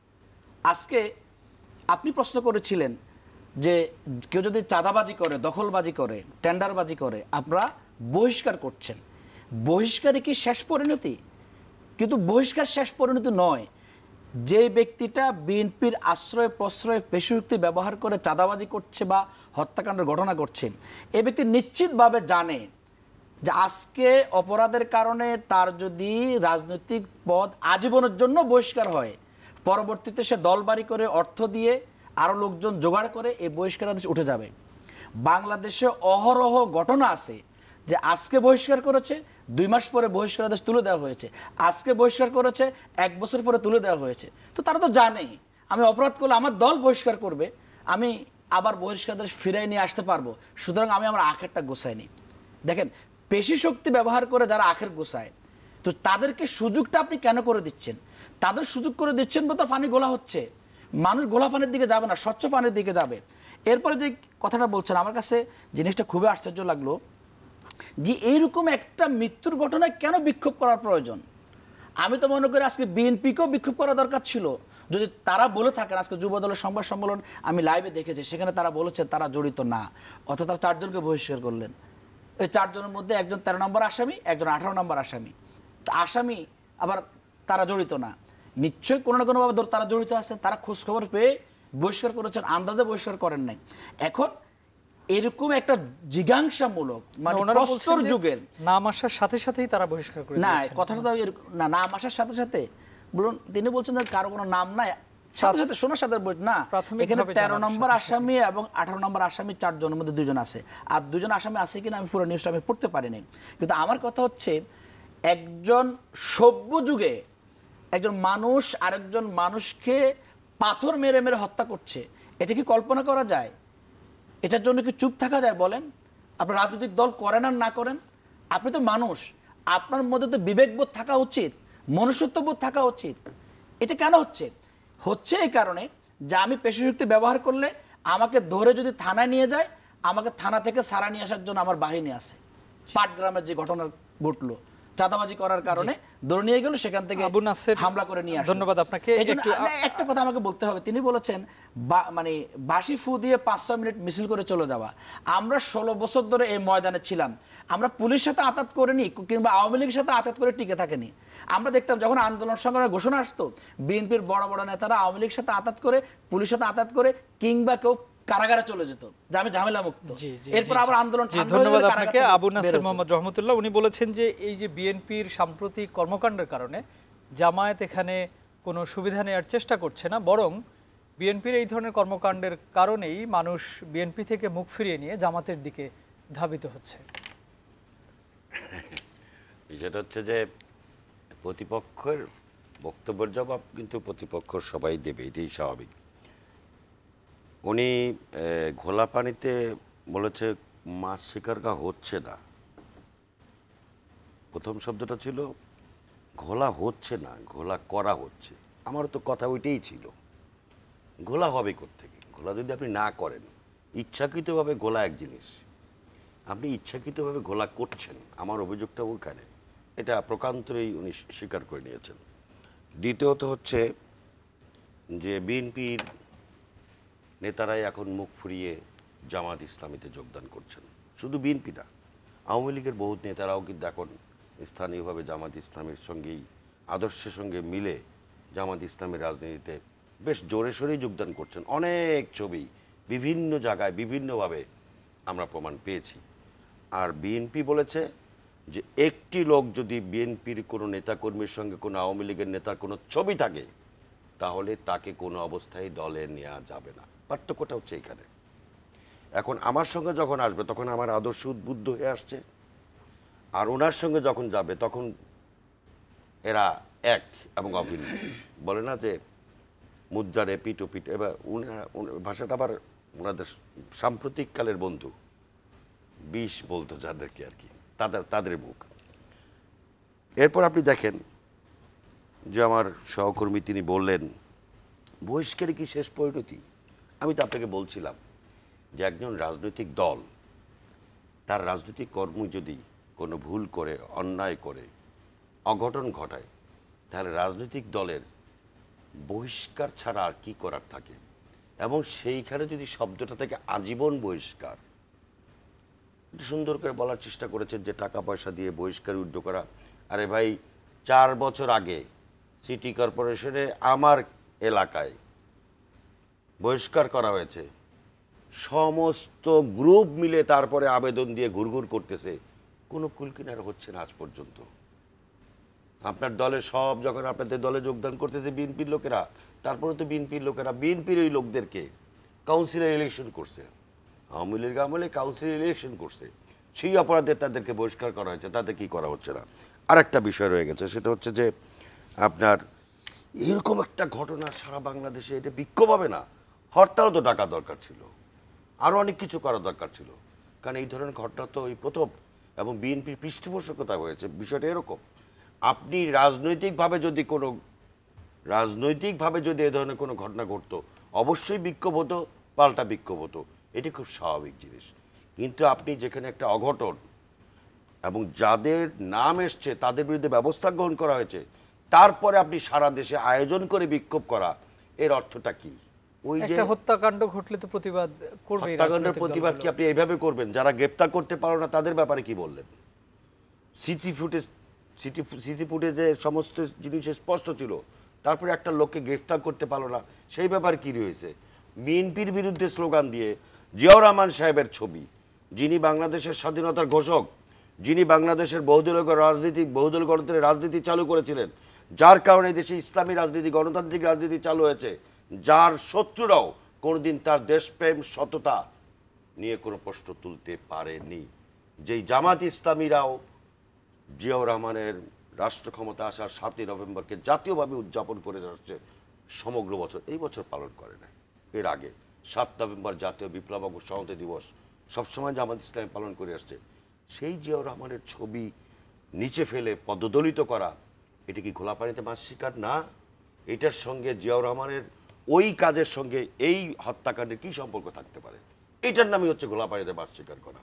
আজকে আপনি প্রশ্ন করেছিলেন যে কেউ যদি চাঁদাবাজি করে, দখলবাজি করে, টেন্ডারবাজি করে, আপনারা বহিষ্কার করছেন। বহিষ্কারই কি শেষ পরিণতি? কিন্তু বহিষ্কার শেষ পরিণতি নয়। যে ব্যক্তিটা বিএনপির আশ্রয় প্রশ্রয় পেশিযুক্তি ব্যবহার করে চাঁদাবাজি করছে বা হত্যাকাণ্ডের ঘটনা ঘটছে, এই ব্যক্তি নিশ্চিতভাবে জানে যে আজকে অপরাধের কারণে তার যদি রাজনৈতিক পদ আজীবনের জন্য বহিষ্কার হয়, পরবর্তীতে সে দলবাড়ি করে অর্থ দিয়ে আরও লোকজন জোগাড় করে এই বহিষ্কার আদেশ উঠে যাবে। বাংলাদেশে অহরহ ঘটনা আছে যে আজকে বহিষ্কার করেছে, 2 মাস পরে বহিষ্কার আদেশ তুলে দেওয়া হয়েছে, আজকে বহিষ্কার করেছে, 1 বছর পরে তুলে দেওয়া হয়েছে। তো তারা তো জানে আমি অপরাধ করলে আমার দল বহিষ্কার করবে, আমি আবার বহিষ্কার আদেশ ফিরাই নিয়ে আসতে পারবো, সুতরাং আমি আমার আখেরটা গোছাই নি। দেখেন, পেশি শক্তি ব্যবহার করে যারা আখের গোছায়, তো তাদেরকে সুযোগটা আপনি কেন করে দিচ্ছেন? তাদের সুযোগ করে দিচ্ছেন বলতে পানি গোলা হচ্ছে, মানুষ গোলা পানির দিকে যাবে না, স্বচ্ছ পানির দিকে যাবে। এরপরে যে কথাটা বলছেন, আমার কাছে জিনিসটা খুবই আশ্চর্য লাগলো যে এইরকম একটা মৃত্যুর ঘটনায় কেন বিক্ষোভ করার প্রয়োজন? আমি তো মনে করি আজকে বিএনপিকেও বিক্ষোভ করা দরকার ছিল। যদি তারা বলে থাকেন, আজকে যুবদলের সংবাদ সম্মেলন আমি লাইভে দেখেছি, সেখানে তারা বলেছেন তারা জড়িত না, অথচ তারা 4 জনকে বহিষ্কার করলেন। এই 4 জনের মধ্যে একজন 13 নম্বর আসামি, একজন 18 নম্বর আসামি। তো আসামি আবার তারা জড়িত না, নিশ্চয়ই কোনো না কোনোভাবে তারা জড়িত আছেন। তারা খোঁজখবর পেয়ে বহিষ্কার করেছেন, আন্দাজে বহিষ্কার করেন নাই। এখন এরকম একটা জিজ্ঞাসামূলক মানে প্রস্তর যুগের নাম আসার সাথে সাথেই তারা বহিষ্কার করে না, দিয়েছেন। কথাটা তো না, নাম আসার সাথে সাথে বলুন, তিনি বলছেন যে কারো কোনো নাম নাই, সাথে সাথে শোনার সাথে না, এখানে 13 নম্বর আসামি এবং 18 নম্বর আসামি 4 জনের মধ্যে 2 জন আছে। আর 2 জন আসামি আছে কিনা আমি পুরো নিউজটা আমি পড়তে পারিনি। কিন্তু আমার কথা হচ্ছে, একজন সভ্য যুগে একজন মানুষ আরেকজন মানুষকে পাথর মেরে মেরে হত্যা করছে, এটা কি কল্পনা করা যায়? এটার জন্য কি চুপ থাকা যায় বলেন? আপনার রাজনৈতিক দল করেন আর না করেন, আপনি তো মানুষ, আপনার মধ্যে তো বিবেকবোধ থাকা উচিত, মনুষ্যত্ববোধ থাকা উচিত। এটা কেন হচ্ছে? হচ্ছে এই কারণে যে আমি পেশিশক্তি ব্যবহার করলে আমাকে ধরে যদি থানায় নিয়ে যায়, আমাকে থানা থেকে সারা নিয়ে আসার জন্য আমার বাহিনী আছে। পাটগ্রামের যে ঘটনা ঘটলো, চাঁদাবাজি করার কারণে ধরে নিয়ে গেল, সেখান থেকে আবু নাসের হামলা করে নিয়ে আসলো। ধন্যবাদ আপনাকে। একটা কথা আমাকে বলতে হবে, তিনি বলেছেন মানে বাঁশি ফু দিয়ে 5-6 মিনিট মিছিল করে চলে যাওয়া। আমরা 16 বছর ধরে এই ময়দানে ছিলাম, আমরা পুলিশের সাথে আতাত করিনি কিংবা আওয়ামী লীগের সাথে আতাত করে টিকে থাকেনি। আমরা দেখতাম যখন আন্দোলন সংগ্রামের ঘোষণা আসতো, বিএনপির বড় বড় নেতারা আওয়ামী লীগের সাথে আতাত করে, পুলিশের সাথে আতাত করে, কিংবা কেউ কারাগারে চলে যেত যে আমি ঝামেলা মুক্ত। এরপর আবার আন্দোলন। ধন্যবাদ আপনাকে। আবু নাসের মোহাম্মদ রহমতুল্লাহ, উনি বলেছেন যে এই যে বিএনপির সাম্প্রতিক কর্মকাণ্ডের কারণে জামায়াত এখানে কোনো সুবিধা নেওয়ার চেষ্টা করছে না, বরং বিএনপির এই ধরনের কর্মকাণ্ডের কারণেই মানুষ বিএনপি থেকে মুখ ফিরিয়ে নিয়ে জামাতের দিকে ধাবিত হচ্ছে। বিষয়টা হচ্ছে যে প্রতিপক্ষের বক্তব্যের জবাব কিন্তু প্রতিপক্ষ সবাই দেবে, এটাই স্বাভাবিক। উনি ঘোলা পানিতে বলেছে মাছ শিকার করা হচ্ছে না, প্রথম শব্দটা ছিল ঘোলা হচ্ছে না, ঘোলা করা হচ্ছে। আমার তো কথা ওইটাই ছিল, ঘোলা হবে কোত্থেকে? ঘোলা যদি আপনি না করেন, ইচ্ছাকৃতভাবে ঘোলা এক জিনিস, আপনি ইচ্ছাকৃতভাবে ঘোলা করছেন, আমার অভিযোগটা ওইখানে, এটা প্রকান্তরেই উনি স্বীকার করে নিয়েছেন। দ্বিতীয়ত হচ্ছে যে বিএনপির নেতারাই এখন মুখ ফুরিয়ে জামাত ইসলামীতে যোগদান করছেন। শুধু বিএনপি না, আওয়ামী লীগের বহু নেতারাও কিন্তু এখন স্থানীয়ভাবে জামাত ইসলামের সঙ্গেই আদর্শের সঙ্গে মিলে জামাত ইসলামের রাজনীতিতে বেশ জোরে সোরেই যোগদান করছেন। অনেক ছবি বিভিন্ন জায়গায় বিভিন্নভাবে আমরা প্রমাণ পেয়েছি। আর বিএনপি বলেছে যে একটি লোক যদি বিএনপির কোনো নেতাকর্মীর সঙ্গে কোনো আওয়ামী লীগের নেতার কোনো ছবি থাকে, তাহলে তাকে কোনো অবস্থায় দলে নেওয়া যাবে না। পার্থক্যটা হচ্ছে এখানে। এখন আমার সঙ্গে যখন আসবে তখন আমার আদর্শ উদ্বুদ্ধ হয়ে আসছে, আর ওনার সঙ্গে যখন যাবে তখন এরা এক এবং অভিন্ন। বলে না যে মুদ্রারে পিঠ ও পিঠ, এবার ভাষাটা আবার ওনাদের সাম্প্রতিককালের বন্ধু বিষ বলতো যাদেরকে আর কি, তাদের মুখ। এরপর আপনি দেখেন যে আমার সহকর্মী তিনি বললেন বহিষ্কারে কি শেষ পরিণতি? আমি তো আপনাকে বলছিলাম যে একজন রাজনৈতিক দল তার রাজনৈতিক কর্ম যদি কোনো ভুল করে, অন্যায় করে, অঘটন ঘটায়, তাহলে রাজনৈতিক দলের বহিষ্কার ছাড়া আর কি করার থাকে? এবং সেইখানে যদি শব্দটা থেকে আজীবন বহিষ্কার, একটু সুন্দর করে বলার চেষ্টা করেছেন যে টাকা পয়সা দিয়ে বহিষ্কার উদ্যোগ করা। আরে ভাই, 4 বছর আগে সিটি কর্পোরেশনে আমার এলাকায় বহিষ্কার করা হয়েছে, সমস্ত গ্রুপ মিলে তারপরে আবেদন দিয়ে ঘুরঘুর করতেছে, কোনো কুলকিনারা হচ্ছে না আজ পর্যন্ত। আপনার দলের সব যখন আপনাদের দলে যোগদান করতেছে বিএনপির লোকেরা, তারপরে তো বিএনপির লোকেরা বিএনপির ওই লোকদেরকে কাউন্সিলর ইলেকশন করছে, আওয়ামী লীগ আমলে কাউন্সিলর ইলেকশন করছে, সেই অপরাধে তাদেরকে বহিষ্কার করা হয়েছে, তাদের কি করা হচ্ছে না। আর একটা বিষয় রয়ে গেছে, সেটা হচ্ছে যে আপনার এরকম একটা ঘটনা সারা বাংলাদেশে এটা বিক্ষোভ হবে না, হরতালও তো ডাকা দরকার ছিল, আরও অনেক কিছু করা দরকার ছিল, কারণ এই ধরনের ঘটনা তো এই প্রথম, এবং বিএনপির পৃষ্ঠপোষকতা হয়েছে। বিষয়টা এরকম, আপনি রাজনৈতিকভাবে যদি এ ধরনের কোনো ঘটনা ঘটতো, অবশ্যই বিক্ষোভ হতো, পাল্টা বিক্ষোভ হতো, এটি খুব স্বাভাবিক জিনিস। কিন্তু আপনি যেখানে একটা অঘটন এবং যাদের নাম এসছে তাদের বিরুদ্ধে ব্যবস্থা গ্রহণ করা হয়েছে, তারপরে আপনি সারা দেশে আয়োজন করে বিক্ষোভ করা, এর অর্থটা কি? ওই যে একটা হত্যাকাণ্ড ঘটলে তো প্রতিবাদ করবে, হত্যাকাণ্ডের প্রতিবাদ কি আপনি এইভাবে করবেন? যারা গ্রেপ্তার করতে পারো না তাদের ব্যাপারে কি বললেন? সিসি ফুটেজে সমস্ত জিনিস স্পষ্ট ছিল, তারপরে একটা লোককে গ্রেফতার করতে পারলো না, সেই ব্যাপারে কি রয়েছে? বিএনপির বিরুদ্ধে স্লোগান দিয়ে জিয়াউর রহমান সাহেবের ছবি, যিনি বাংলাদেশের স্বাধীনতার ঘোষক, যিনি বাংলাদেশের বহুদলীয় গণতন্ত্রের রাজনীতি চালু করেছিলেন, যার কারণে দেশে ইসলামী রাজনীতি, গণতান্ত্রিক রাজনীতি চালু হয়েছে, যার শত্রুরাও কোনোদিন তার দেশপ্রেম সততা নিয়ে কোনো প্রশ্ন তুলতে পারেনি, যেই জামাত ইসলামীরাও জিয়াউর রহমানের রাষ্ট্র ক্ষমতা আসার 7ই নভেম্বরকে জাতীয়ভাবে উদযাপন করে আসছে সমগ্র বছর, এই বছর পালন করে না, এর আগে 7 নভেম্বর জাতীয় বিপ্লব ও সংহতি দিবস সবসময় জামাত ইসলামী পালন করে আসছে। সেই জিয়াউর রহমানের ছবি নিচে ফেলে পদদলিত করা, এটা কি ঘোলা পানিতে মাছ শিকার না? এটার সঙ্গে জিয়াউর রহমানের ওই কাজের সঙ্গে এই হত্যাকাণ্ডের কী সম্পর্ক থাকতে পারে? এটার নামই হচ্ছে ঘোলা পানিতে মাছ শিকার করা।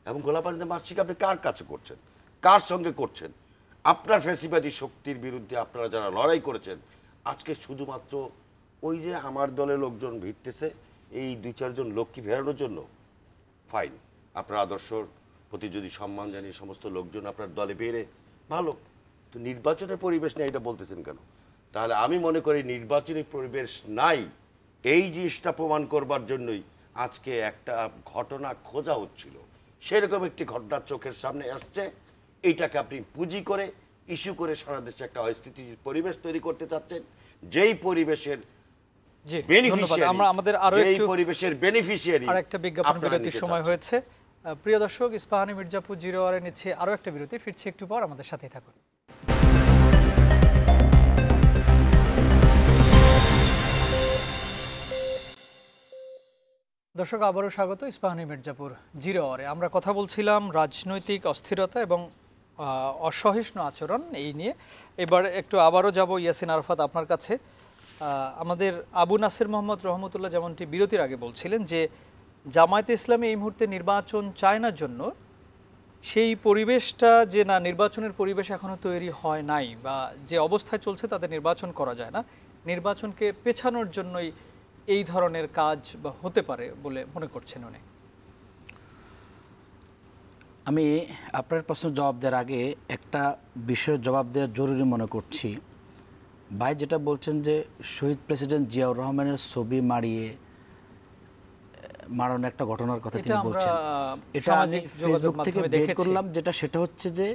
এবং ঘোলা পানিতে মাছ শিকার আপনি কার কাছে করছেন, কার সঙ্গে করছেন? আপনার ফ্যাসিবাদী শক্তির বিরুদ্ধে আপনারা যারা লড়াই করেছেন, আজকে শুধুমাত্র ওই যে আমার দলের লোকজন ভিড়তেছে, এই 2-4 জন লোককে ফেরানোর জন্য, ফাইন, আপনার আদর্শর প্রতি যদি সম্মান জানিয়ে সমস্ত লোকজন আপনার দলে বেড়ে ভালো, তো নির্বাচনের পরিবেশ নেই এটা বলতেছেন কেন? তাহলে আমি মনে করি নির্বাচনী পরিবেশ নাই, এই জিনিসটা প্রমাণ করবার জন্যই আজকে একটা ঘটনা খোঁজা হচ্ছিল, সেরকম একটি ঘটনা চোখের সামনে আসছে, এইটাকে আপনি পুঁজি করে ইস্যু করে সারা দেশে একটা অস্থিতিশীল পরিবেশ তৈরি করতে চাচ্ছেন, যেই পরিবেশের বেনিফিশিয়ারি। আরেকটা বিজ্ঞাপন বিরতির সময় হয়েছে। প্রিয় দর্শক, ইস্পাহানি মির্জাপুর জিরো আওয়ারে নিচ্ছে আরো একটা বিরতি, ফিরছি একটু পর, আমাদের সাথেই থাকুন। দর্শক, আবারও স্বাগত ইস্পাহানি মির্জাপুর জিরো আওয়ারে। আমরা কথা বলছিলাম রাজনৈতিক অস্থিরতা এবং অসহিষ্ণু আচরণ এই নিয়ে। এবার একটু আবারও যাব ইয়াসিন আরাফাত আপনার কাছে। আমাদের আবু নাসির মোহাম্মদ রহমতুল্লাহ যেমনটি বিরতির আগে বলছিলেন যে জামায়াতে ইসলামী এই মুহূর্তে নির্বাচন চায় না জন্য, সেই পরিবেশটা যে না, নির্বাচনের পরিবেশ এখনও তৈরি হয় নাই, বা যে অবস্থায় চলছে তাতে নির্বাচন করা যায় না, নির্বাচনকে পেছানোর জন্যই এই ধরনের কাজ বা হতে পারে বলে মনে করছেন উনি। আমি আপনার প্রশ্ন জবাব দেওয়ার আগে একটা বিষয়ের জবাব দেওয়া জরুরি মনে করছি। ভাই যেটা বলছেন যে শহীদ প্রেসিডেন্ট জিয়াউর রহমানের ছবি মারানো একটা ঘটনার কথা তিনি বলছেন, এটা আমি ফেসবুক থেকে বের করলাম, সেটা হচ্ছে যে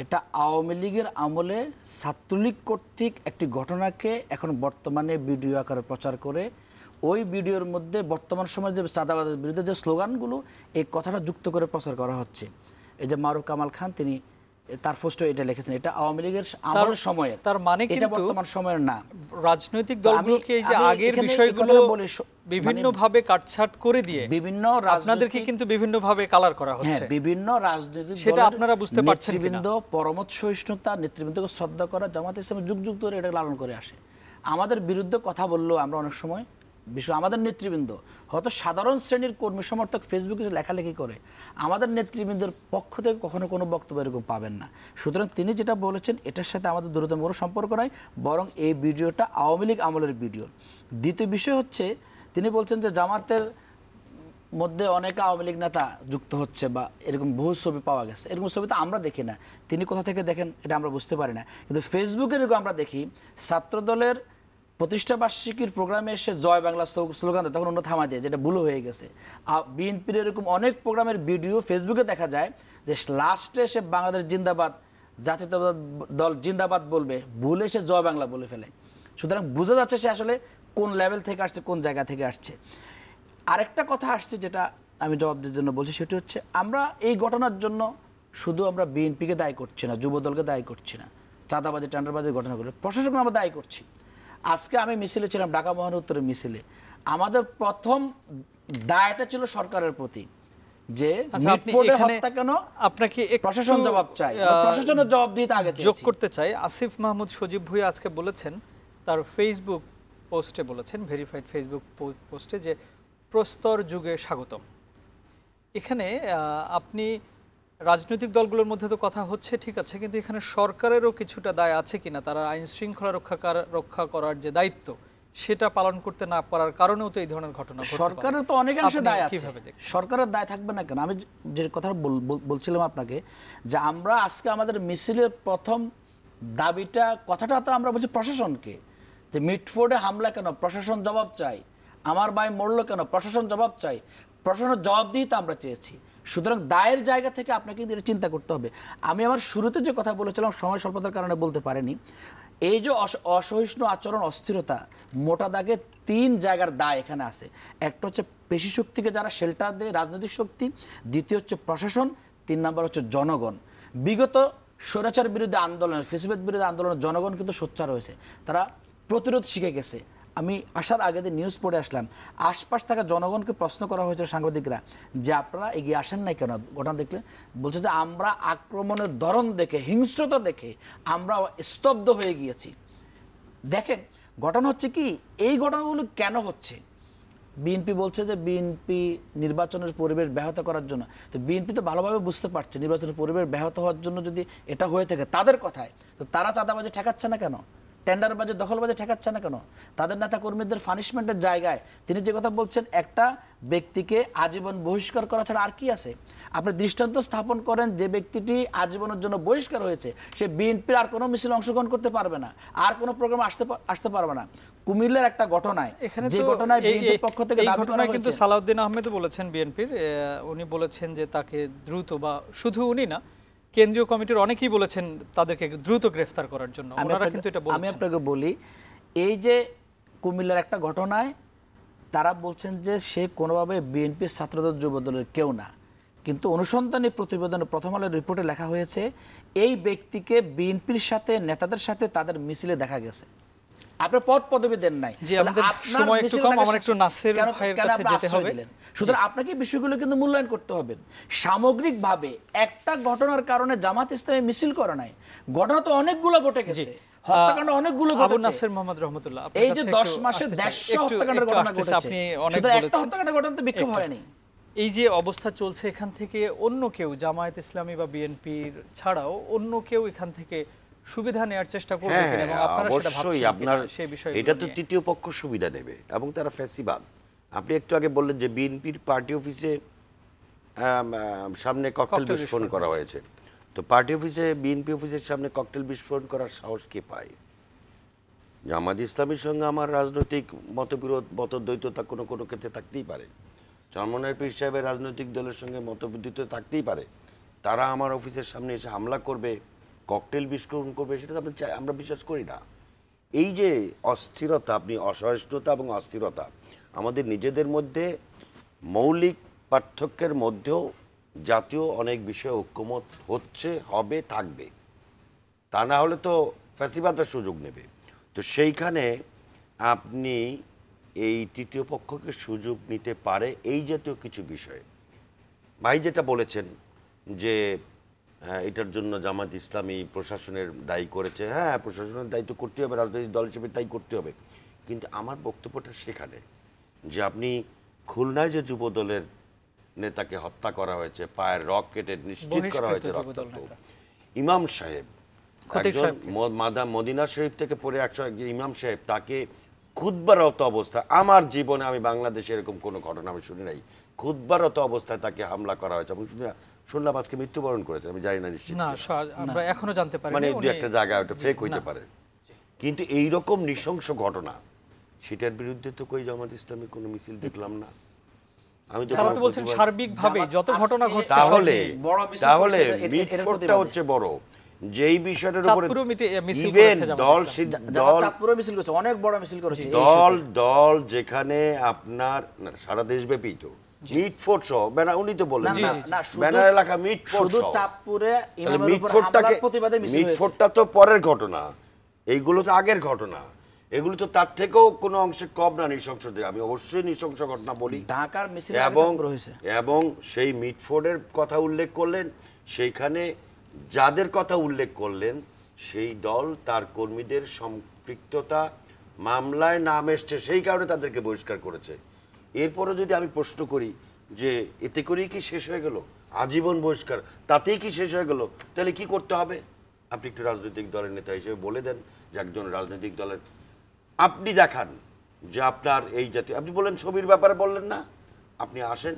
এটা আওয়ামী লীগের আমলে ছাত্রলীগ কর্তৃক একটি ঘটনাকে এখন বর্তমানে ভিডিও আকারে প্রচার করে ওই ভিডিওর মধ্যে বর্তমান সময়ে যে চাঁদাবাজের বিরুদ্ধে যে স্লোগানগুলো, এই কথাটা যুক্ত করে প্রচার করা হচ্ছে। এই যে মারুফ কামাল খান তিনি তার পোস্টে এটা লিখেছেন, এটা আওয়ামী লীগের আমলের সময়ের, তার মানে এটা বর্তমান সময়ের না। রাজনৈতিক দলগুলোকে এই যে আগের বিষয়গুলো বিভিন্ন ভাবে কাটছাট করে দিয়ে বিভিন্ন আপনাদেরকে কিন্তু বিভিন্ন ভাবে কালার করা হচ্ছে, বিভিন্ন রাজনৈতিক সেটা আপনারা বুঝতে পারছেন কিনা? নেতৃবৃন্দ পরমত সহিষ্ণুতা, নেতৃবৃন্দকে শ্রদ্ধা করা, জামাত ইসলামের যুগ যুগ ধরে এটা লালন করে আসে। আমাদের বিরুদ্ধে কথা বললেও আমরা অনেক সময় বিষয় আমাদের নেতৃবৃন্দ, হয়তো সাধারণ শ্রেণীর কর্মী সমর্থক ফেসবুকে লেখালেখি করে, আমাদের নেতৃবৃন্দের পক্ষ থেকে কখনো কোনো বক্তব্য এরকম পাবেন না। সুতরাং তিনি যেটা বলেছেন এটার সাথে আমাদের দ্রুততম কোনো সম্পর্ক নাই, বরং এই ভিডিওটা আওয়ামী লীগ আমলের ভিডিও। দ্বিতীয় বিষয় হচ্ছে তিনি বলছেন যে জামাতের মধ্যে অনেক আওয়ামী লীগ নেতা যুক্ত হচ্ছে বা এরকম বহু ছবি পাওয়া গেছে। এরকম ছবি তো আমরা দেখি না, তিনি কোথা থেকে দেখেন এটা আমরা বুঝতে পারি না। কিন্তু ফেসবুকে এরকম আমরা দেখি ছাত্রদলের প্রতিষ্ঠা বার্ষিকীর প্রোগ্রামে এসে জয় বাংলা স্লোগান দেয়, তখন অন্য থামা যায়, যেটা ভুল হয়ে গেছে। বিএনপির এরকম অনেক প্রোগ্রামের ভিডিও ফেসবুকে দেখা যায় যে লাস্টে এসে বাংলাদেশ জিন্দাবাদ, জাতীয়তাবাদ দল জিন্দাবাদ বলবে, ভুলে সে জয় বাংলা বলে ফেলে। সুতরাং বোঝা যাচ্ছে সে আসলে কোন লেভেল থেকে আসছে, কোন জায়গা থেকে আসছে। আরেকটা কথা আসছে যেটা আমি জবাব দেওয়ার জন্য বলছি, সেটি হচ্ছে আমরা এই ঘটনার জন্য শুধু আমরা বিএনপিকে দায়ী করছি না, যুবদলকে দায়ী করছি না, চাঁদাবাজি টেন্ডারবাজির ঘটনাগুলো প্রশাসনকে আমরা দায়ী করছি। আজকে আমি মিছিলে ছিলাম, ঢাকা মহানগরের মিছিলে। আমাদের প্রথম দায়টা ছিল সরকারের প্রতি, যে মিটফোর্ডে হত্যা কেন, আপনাকে প্রশাসন জবাব চাই, প্রশাসনের জবাব দিতে আগে যোগ করতে চাই। আসিফ মাহমুদ সজীব ভুঁইয়া আজকে বলেছেন, তার ফেসবুক পোস্টে বলেছেন, ভেরিফাইড ফেসবুক পোস্টে, যে প্রস্তর যুগে স্বাগতম। এখানে আপনি রাজনৈতিক দলগুলোর মধ্যে তো কথা হচ্ছে ঠিক আছে, কিন্তু এখানে সরকারেরও কিছুটা দায় আছে কিনা? তারা আইন শৃঙ্খলা রক্ষা করার যে দায়িত্ব সেটা পালন করতে না পারার কারণেও তো এই ধরনের ঘটনা ঘটতে পারে। সরকারের তো অনেকাংশে দায় আছে, সরকারের দায় থাকবে না কেন? আমি যে কথা বলছিলাম আপনাকে, যে আমরা আজকে আমাদের মিছিলের প্রথম দাবিটা, কথাটা তো আমরা বলছি প্রশাসনকে, যে মিটফোর্ডে হামলা কেন, প্রশাসন জবাব চাই। আমার ভাই মরলো কেন, প্রশাসন জবাব চাই। প্রশাসনের জবাব দিয়ে তো আমরা চেয়েছি। সুতরাং দায়ের জায়গা থেকে আপনাকে কিন্তু এটা চিন্তা করতে হবে। আমি আমার শুরুতে যে কথা বলেছিলাম, সময় স্বল্পতার কারণে বলতে পারিনি, এই যে অসহিষ্ণু আচরণ, অস্থিরতা, মোটা দাগে 3 জায়গার দায় এখানে আছে। একটা হচ্ছে পেশি শক্তিকে যারা শেল্টার দেয়, রাজনৈতিক শক্তি; দ্বিতীয় হচ্ছে প্রশাসন; 3 নম্বর হচ্ছে জনগণ। বিগত স্বৈরাচার বিরোধী আন্দোলন, ফ্যাসিবাদ বিরোধী আন্দোলনের জনগণ কিন্তু সোচ্চার হয়েছে, তারা প্রতিরোধ শিখে গেছে। আমি আসার আগে নিউজ পড়ে আসলাম, আশপাশ থাকা জনগণকে প্রশ্ন করা হয়েছিল সাংবাদিকরা, যে আপনারা এগিয়ে আসেন নাই কেন? ঘটনা দেখলে বলছে যে আমরা আক্রমণের ধরন দেখে, হিংস্রতা দেখে আমরা স্তব্ধ হয়ে গিয়েছি। দেখেন ঘটনা হচ্ছে কি, এই ঘটনাগুলো কেন হচ্ছে? বিএনপি বলছে যে বিএনপি নির্বাচনের পরিবেশ ব্যাহত করার জন্য। তো বিএনপি তো ভালোভাবে বুঝতে পারছে নির্বাচনের পরিবেশ ব্যাহত হওয়ার জন্য যদি এটা হয়ে থাকে তাদের কথায়, তো তারা চাঁদাবাজি ঠেকাচ্ছে না কেন? টেন্ডারবাজি, দখলবাজি ঠেকাচ্ছে না কেন? তাদের নেতা কর্মীদের পানিশমেন্টের জায়গায় তিনি যে কথা বলছেন, একটা ব্যক্তিকে আজীবন বহিষ্কার করা ছাড়া আর কি আছে? আপনি দৃষ্টান্ত স্থাপন করেন, যে ব্যক্তিটি আজীবনের জন্য বহিষ্কার হয়েছে সে বিএনপির আর কোনো মিছিলে অংশগ্রহণ করতে পারবে না, আর কোনো প্রোগ্রামে আসতে পারবে না। কুমিল্লার একটা ঘটনায়, যে ঘটনায় বিএনপির পক্ষ থেকে এই ঘটনায় কিন্তু সালাউদ্দিন আহমেদও বলেছেন, বিএনপির উনি বলেছেন যে তাকে দ্রুত, বা শুধু উনি না, কেন্দ্রীয় কমিটির অনেকেই বলেছেন তাদেরকে দ্রুত গ্রেফতার করার জন্য। ওনারা কিন্তু এটা বলছেন। আমি আপনাকে বলি, এই যে কুমিল্লার একটা ঘটনায় তারা বলছেন যে সে কোনোভাবে বিএনপির ছাত্রদল যুবদলের কেউ না, কিন্তু অনুসন্ধানী প্রতিবেদনে প্রথম আলোর রিপোর্টে লেখা হয়েছে এই ব্যক্তিকে বিএনপির সাথে, নেতাদের সাথে তাদের মিছিলে দেখা গেছে। আপনার পদ পদবি দেন নাই। জি, আমাদের সময় একটু কম, আমার একটু নাসির ভাইয়ের কাছে যেতে হবে। সুতরাং আপনাকে বিষয়গুলো কিন্তু মূল্যায়ন করতে হবে। সামগ্রিকভাবে একটা ঘটনার কারণে জামাত ইসলামী মিছিল করে নাই, ঘটনা তো অনেকগুলো ঘটে গেছে, হত্যাকাণ্ড অনেকগুলো ঘটেছে। আবু নাসির মোহাম্মদ রহমতুল্লাহ, এই যে 10 মাসে 150 হত্যাকাণ্ডের ঘটনা ঘটেছে, আপনি অনেক বলেছেন, একটা হত্যাকাণ্ডের ঘটনাতে বিক্ষোভ হয়নি। এই যে অবস্থা চলছে, এখান থেকে অন্য কেউ, জামায়াত ইসলামী বা বিএনপির ছাড়াও অন্য কেউ এখান থেকে সুবিধা নেওয়ার চেষ্টা করবে কিনা, এবং আপনারা সেটা ভাবছেন কিনা সেই বিষয়ে? এটা তো তৃতীয় পক্ষ সুবিধা নেবে, এবং তারা ফ্যাসিবাদ। আপনি একটু আগে বললেন যে বিএনপির পার্টি অফিসে সামনে ককটেল বিস্ফোরণ করা হয়েছে। তো পার্টি অফিসে, বিএনপি অফিসের সামনে ককটেল বিস্ফোরণ করার সাহস কে পায়? জামাত ইসলামীর সঙ্গে আমার রাজনৈতিক মতবিরোধ, মতদ্বৈততা কোনো কোনো ক্ষেত্রে থাকতেই পারে। চরমনাই পীর সাহেবের রাজনৈতিক দলের সঙ্গে মতবিদ্যুৎ থাকতেই পারে। তারা আমার অফিসের সামনে এসে হামলা করবে, ককটেল বিস্ফোরণ করবে, সেটা আমরা বিশ্বাস করি না। এই যে অস্থিরতা, আপনি অসহিষ্ণুতা এবং অস্থিরতা, আমাদের নিজেদের মধ্যে মৌলিক পার্থক্যের মধ্যেও জাতীয় অনেক বিষয়ে ঐক্যমত হচ্ছে, হবে, থাকবে। তা না হলে তো ফ্যাসিবাদের সুযোগ নেবে। তো সেইখানে আপনি এই তৃতীয় পক্ষকে সুযোগ নিতে পারে এই জাতীয় কিছু বিষয়ে। ভাই যেটা বলেছেন যে এটার জন্য জামাত ইসলামী প্রশাসনের দায়ী করেছে, হ্যাঁ, প্রশাসনের দায়িত্ব করতে হবে, রাজনৈতিক দল হিসেবে তাই করতে হবে। কিন্তু আমার বক্তব্যটা সেখানে যে আপনি খুলনায় যে যুব দলের নেতাকে হত্যা করা হয়েছে, পায়ের রক কেটে নিশ্চিত করা হয়েছে রক্তাক্ত, ইমাম সাহেব, একজন মদিনা শরীফ থেকে পড়ে একজন ইমাম সাহেব, তাকে খুতবারত অবস্থায়, আমার জীবনে আমি বাংলাদেশে এরকম কোনো ঘটনা আমি শুনি নাই, খুতবারত অবস্থায় তাকে হামলা করা হয়েছে এবং শুনলাম আজকে মৃত্যুবরণ করেছে, আমি জানি না নিশ্চিত, না আমরা এখনো জানতে পারি মানে দু একটা জায়গায় ওটা ফেক হইতে পারে, কিন্তু এই রকম নৃশংস ঘটনা সেটার বিরুদ্ধে তো কই জামাত ইসলামের কোনো মিছিল দেখলাম না। আমি তো তারা তো বলছেন সার্বিকভাবে যত ঘটনা ঘটছে তাহলে বড় মিছিল তাহলে করছে, এটার মিটফোর্টটা প্রতিবাদে। হচ্ছে বড়, যেই বিষয়টার উপরে চাঁদপুরেও মিছিল ইভেন করেছে জামাত দল ইসলাম। দল চাঁদপুরে মিছিল করেছে, অনেক বড় মিছিল করেছে এই দল ইস্যুতে। দল যেখানে আপনার না, সারা দেশব্যাপী তো মিটফোর্ট সহ ব্যানার, উনি তো বললেন না, না, না, শুধু- ব্যানার এলাকা মিটফোর্ট শুধু সহ। চাঁদপুরে তাহলে ইমামের উপর মিটফোর্টটাকে হামলার প্রতিবাদে মিছিল হয়েছে। মিটফোর্টটা তো পরের ঘটনা, এইগুলো তো আগের ঘটনা, এগুলো তো তার থেকেও কোনো অংশে কম না নৃশংস। আমি অবশ্যই নৃশংস ঘটনা বলি, ঢাকার মিছিল এবং হয়েছে। এবং সেই মিটফোর্ডের কথা উল্লেখ করলেন, সেইখানে যাদের কথা উল্লেখ করলেন সেই দল তার কর্মীদের সম্পৃক্ততা মামলায় নাম এসছে, সেই কারণে তাদেরকে বহিষ্কার করেছে। এরপরে যদি আমি প্রশ্ন করি যে এতে করেই কি শেষ হয়ে গেল, আজীবন বহিষ্কার তাতেই কি শেষ হয়ে গেল, তাহলে কি করতে হবে? আপনি একটু রাজনৈতিক দলের নেতা হিসেবে বলে দেন যে একজন রাজনৈতিক দলের আপনি দেখান যে আপনার এই জাতীয়, আপনি বললেন ছবির ব্যাপারে বললেন না, আপনি আসেন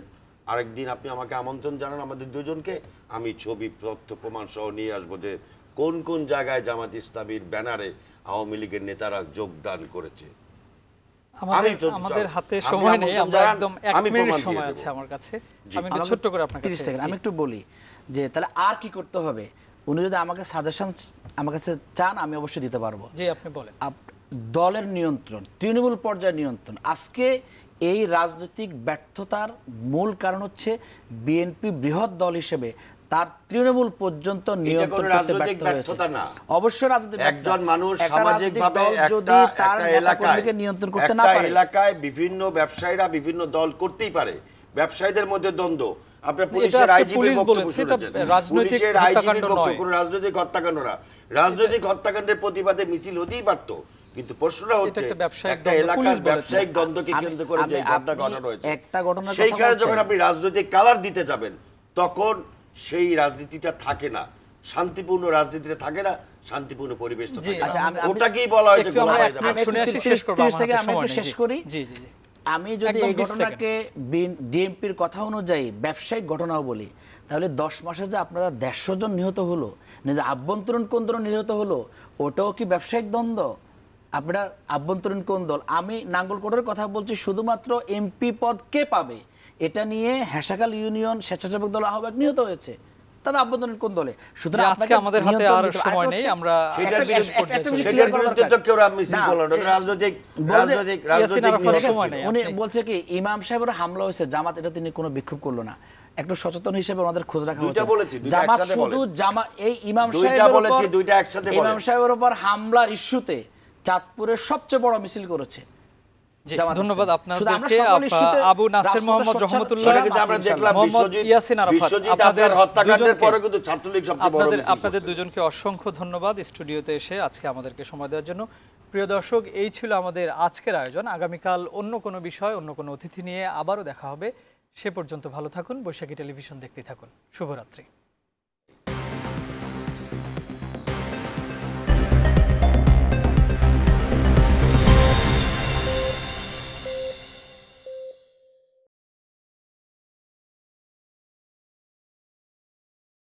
আরেকদিন, আপনি আমাকে আমন্ত্রণ জানান আমাদের দুজনকে, আমি ছবি তথ্য প্রমাণ সহ নিয়ে আসবো যে কোন কোন জায়গায় জামাত ইসলামীর ব্যানারে আওয়ামী লীগের নেতারা যোগদান করেছে। আমাদের হাতে আপনি সময় নেই, আমন্ত্রণ আমরা জানান, একদম 1 আমি মিনিট প্রমাণ দিয়ে সময় দেব। আছে আমার কাছে। জি। আমি একটু ছোট্ট করে আপনার কাছে 30 সেকেন্ড জি। আমি একটু বলি যে তাহলে আর কি করতে হবে। উনি যদি আমাকে সাজেশন আমার কাছে চান, আমি অবশ্যই দিতে পারবো। জি, আপনি বলেন। দলের নিয়ন্ত্রণ, তৃণমূল পর্যায়ের নিয়ন্ত্রণ। আজকে এই রাজনৈতিক ব্যর্থতার মূল কারণ হচ্ছে বিএনপি বৃহৎ দল হিসেবে তার তৃণমূল পর্যন্ত নিয়ন্ত্রণ করতে রাজনৈতিক ব্যর্থ হয়েছে। ব্যর্থতা না। অবশ্যই রাজনৈতিক ব্যর্থতা। একজন মানুষ একটা সামাজিকভাবে রাজনৈতিক দল যদি তার নেতাকর্মীকে নিয়ন্ত্রণ করতে না পারে, এলাকায় বিভিন্ন ব্যবসায়ীরা বিভিন্ন দল করতেই পারে, ব্যবসায়ীদের মধ্যে দ্বন্দ্ব। আপনার এটা পুলিশের আজকে আইজিপি পুলিশ বক্তব্য বলেছে, এটা শুনেছেন। রাজনৈতিক পুলিশের হত্যাকাণ্ড আইজিপি বক্তব্য, নয়। কোনো রাজনৈতিক হত্যাকাণ্ড না। রাজনৈতিক হত্যাকাণ্ডের প্রতিবাদে মিছিল হতেই পারত, কিন্তু প্রশ্নটা হচ্ছে একটা ব্যবসায়িক একটা দ্বন্দ্ব, এলাকার পুলিশ বলেছে। ব্যবসায়িক দ্বন্দ্বকে কেন্দ্র করে যে ঘটনা আপনি ঘটানো হয়েছে, একটা ঘটনার কথা সেইখানে বলছেন। যখন আপনি রাজনৈতিক কালার দিতে যাবেন তখন সেই রাজনীতিটা থাকে না, শান্তিপূর্ণ রাজনীতিটা থাকে না, শান্তিপূর্ণ পরিবেশটা জি, থাকে না। আচ্ছা, আমি- ওটাকেই বলা হয়েছে একটু আমরা গোলাবারুদ। এক মিনিট শুনে আসি, 30 শেষ করব, আমার সেকেন্ড হাতে আমি সময় একটু নেই। শেষ করি। জি জি জি। আমি যদি একদম এই 20 ঘটনাকে ডিএমপির কথা অনুযায়ী ব্যবসায়িক ঘটনাও বলি, তাহলে 10 মাসে যে আপনারা 150 জন নিহত হলো, নিজে আভ্যন্তরীণ কোন দল নিহত হলো, ওটাও কি ব্যবসায়িক দ্বন্দ্ব? আপনারা আভ্যন্তরীণ কোন দল? আমি নাঙ্গলকোটের কথা বলছি, শুধুমাত্র এমপি পদ কে পাবে এটা নিয়ে হেসাকাল ইউনিয়ন স্বেচ্ছাসেবক দল আহ্বায়ক নিহত হয়েছে, তাদের আভ্যন্তরীণ কোন দলে? যে আজকে আমাদের হাতে আর সময় নেই, আমরা সেটার শেষ বিরুদ্ধে- পর্যায়ে চলে সেটার যাচ্ছি। বিরুদ্ধে তো কেউ মিছিল করলো না, রাজনৈতিক ইয়াসিন আরাফাত নিয়ন্ত্রণ সময় ছিল। নেই। উনি আপনি- বলছে কি ইমাম সাহেবের হামলা হয়েছে, জামাত এটা তিনি কোনো বিক্ষোভ করলো না। একটু সচেতন হিসেবে ওনাদের খোঁজ রাখা দুইটা উচিত। বলেছি, দুইটা জামাত একসাথে শুধু বলেন। এই ইমাম দুইটা সাহেবের বলেছি, উপর- দুইটা একসাথে বলেন। ইমাম সাহেবের উপর হামলার ইস্যুতে চাঁদপুরের সবচেয়ে বড় মিছিল করেছে জি, জামাত ধন্যবাদ ইসলামী। শুধু আমরা আপনাদেরকে। সকল ইস্যুতে আবু নাসির রাজপথে মোহাম্মদ সোচ্চার রহমতুল্লাহ, সেটা কিন্তু আমরা দেখলাম মোহাম্মদ ইয়াসিন আরাফাত, বিশ্বজিৎ আপনাদের আপনার হত্যাকাণ্ডের দুজনকে- পরে কিন্তু ছাত্রলীগ সবচেয়ে বড় মিছিল আপনাদের করছে। দুজনকে অসংখ্য ধন্যবাদ স্টুডিওতে এসে আজকে আমাদেরকে সময় দেওয়ার জন্য। প্রিয় দর্শক, এই ছিল আমাদের আজকের আয়োজন। আগামীকাল অন্য কোনো বিষয়, অন্য কোনো অতিথি নিয়ে আবারও দেখা হবে। সে পর্যন্ত ভালো থাকুন, বৈশাখী টেলিভিশন দেখতেই থাকুন। শুভরাত্রি।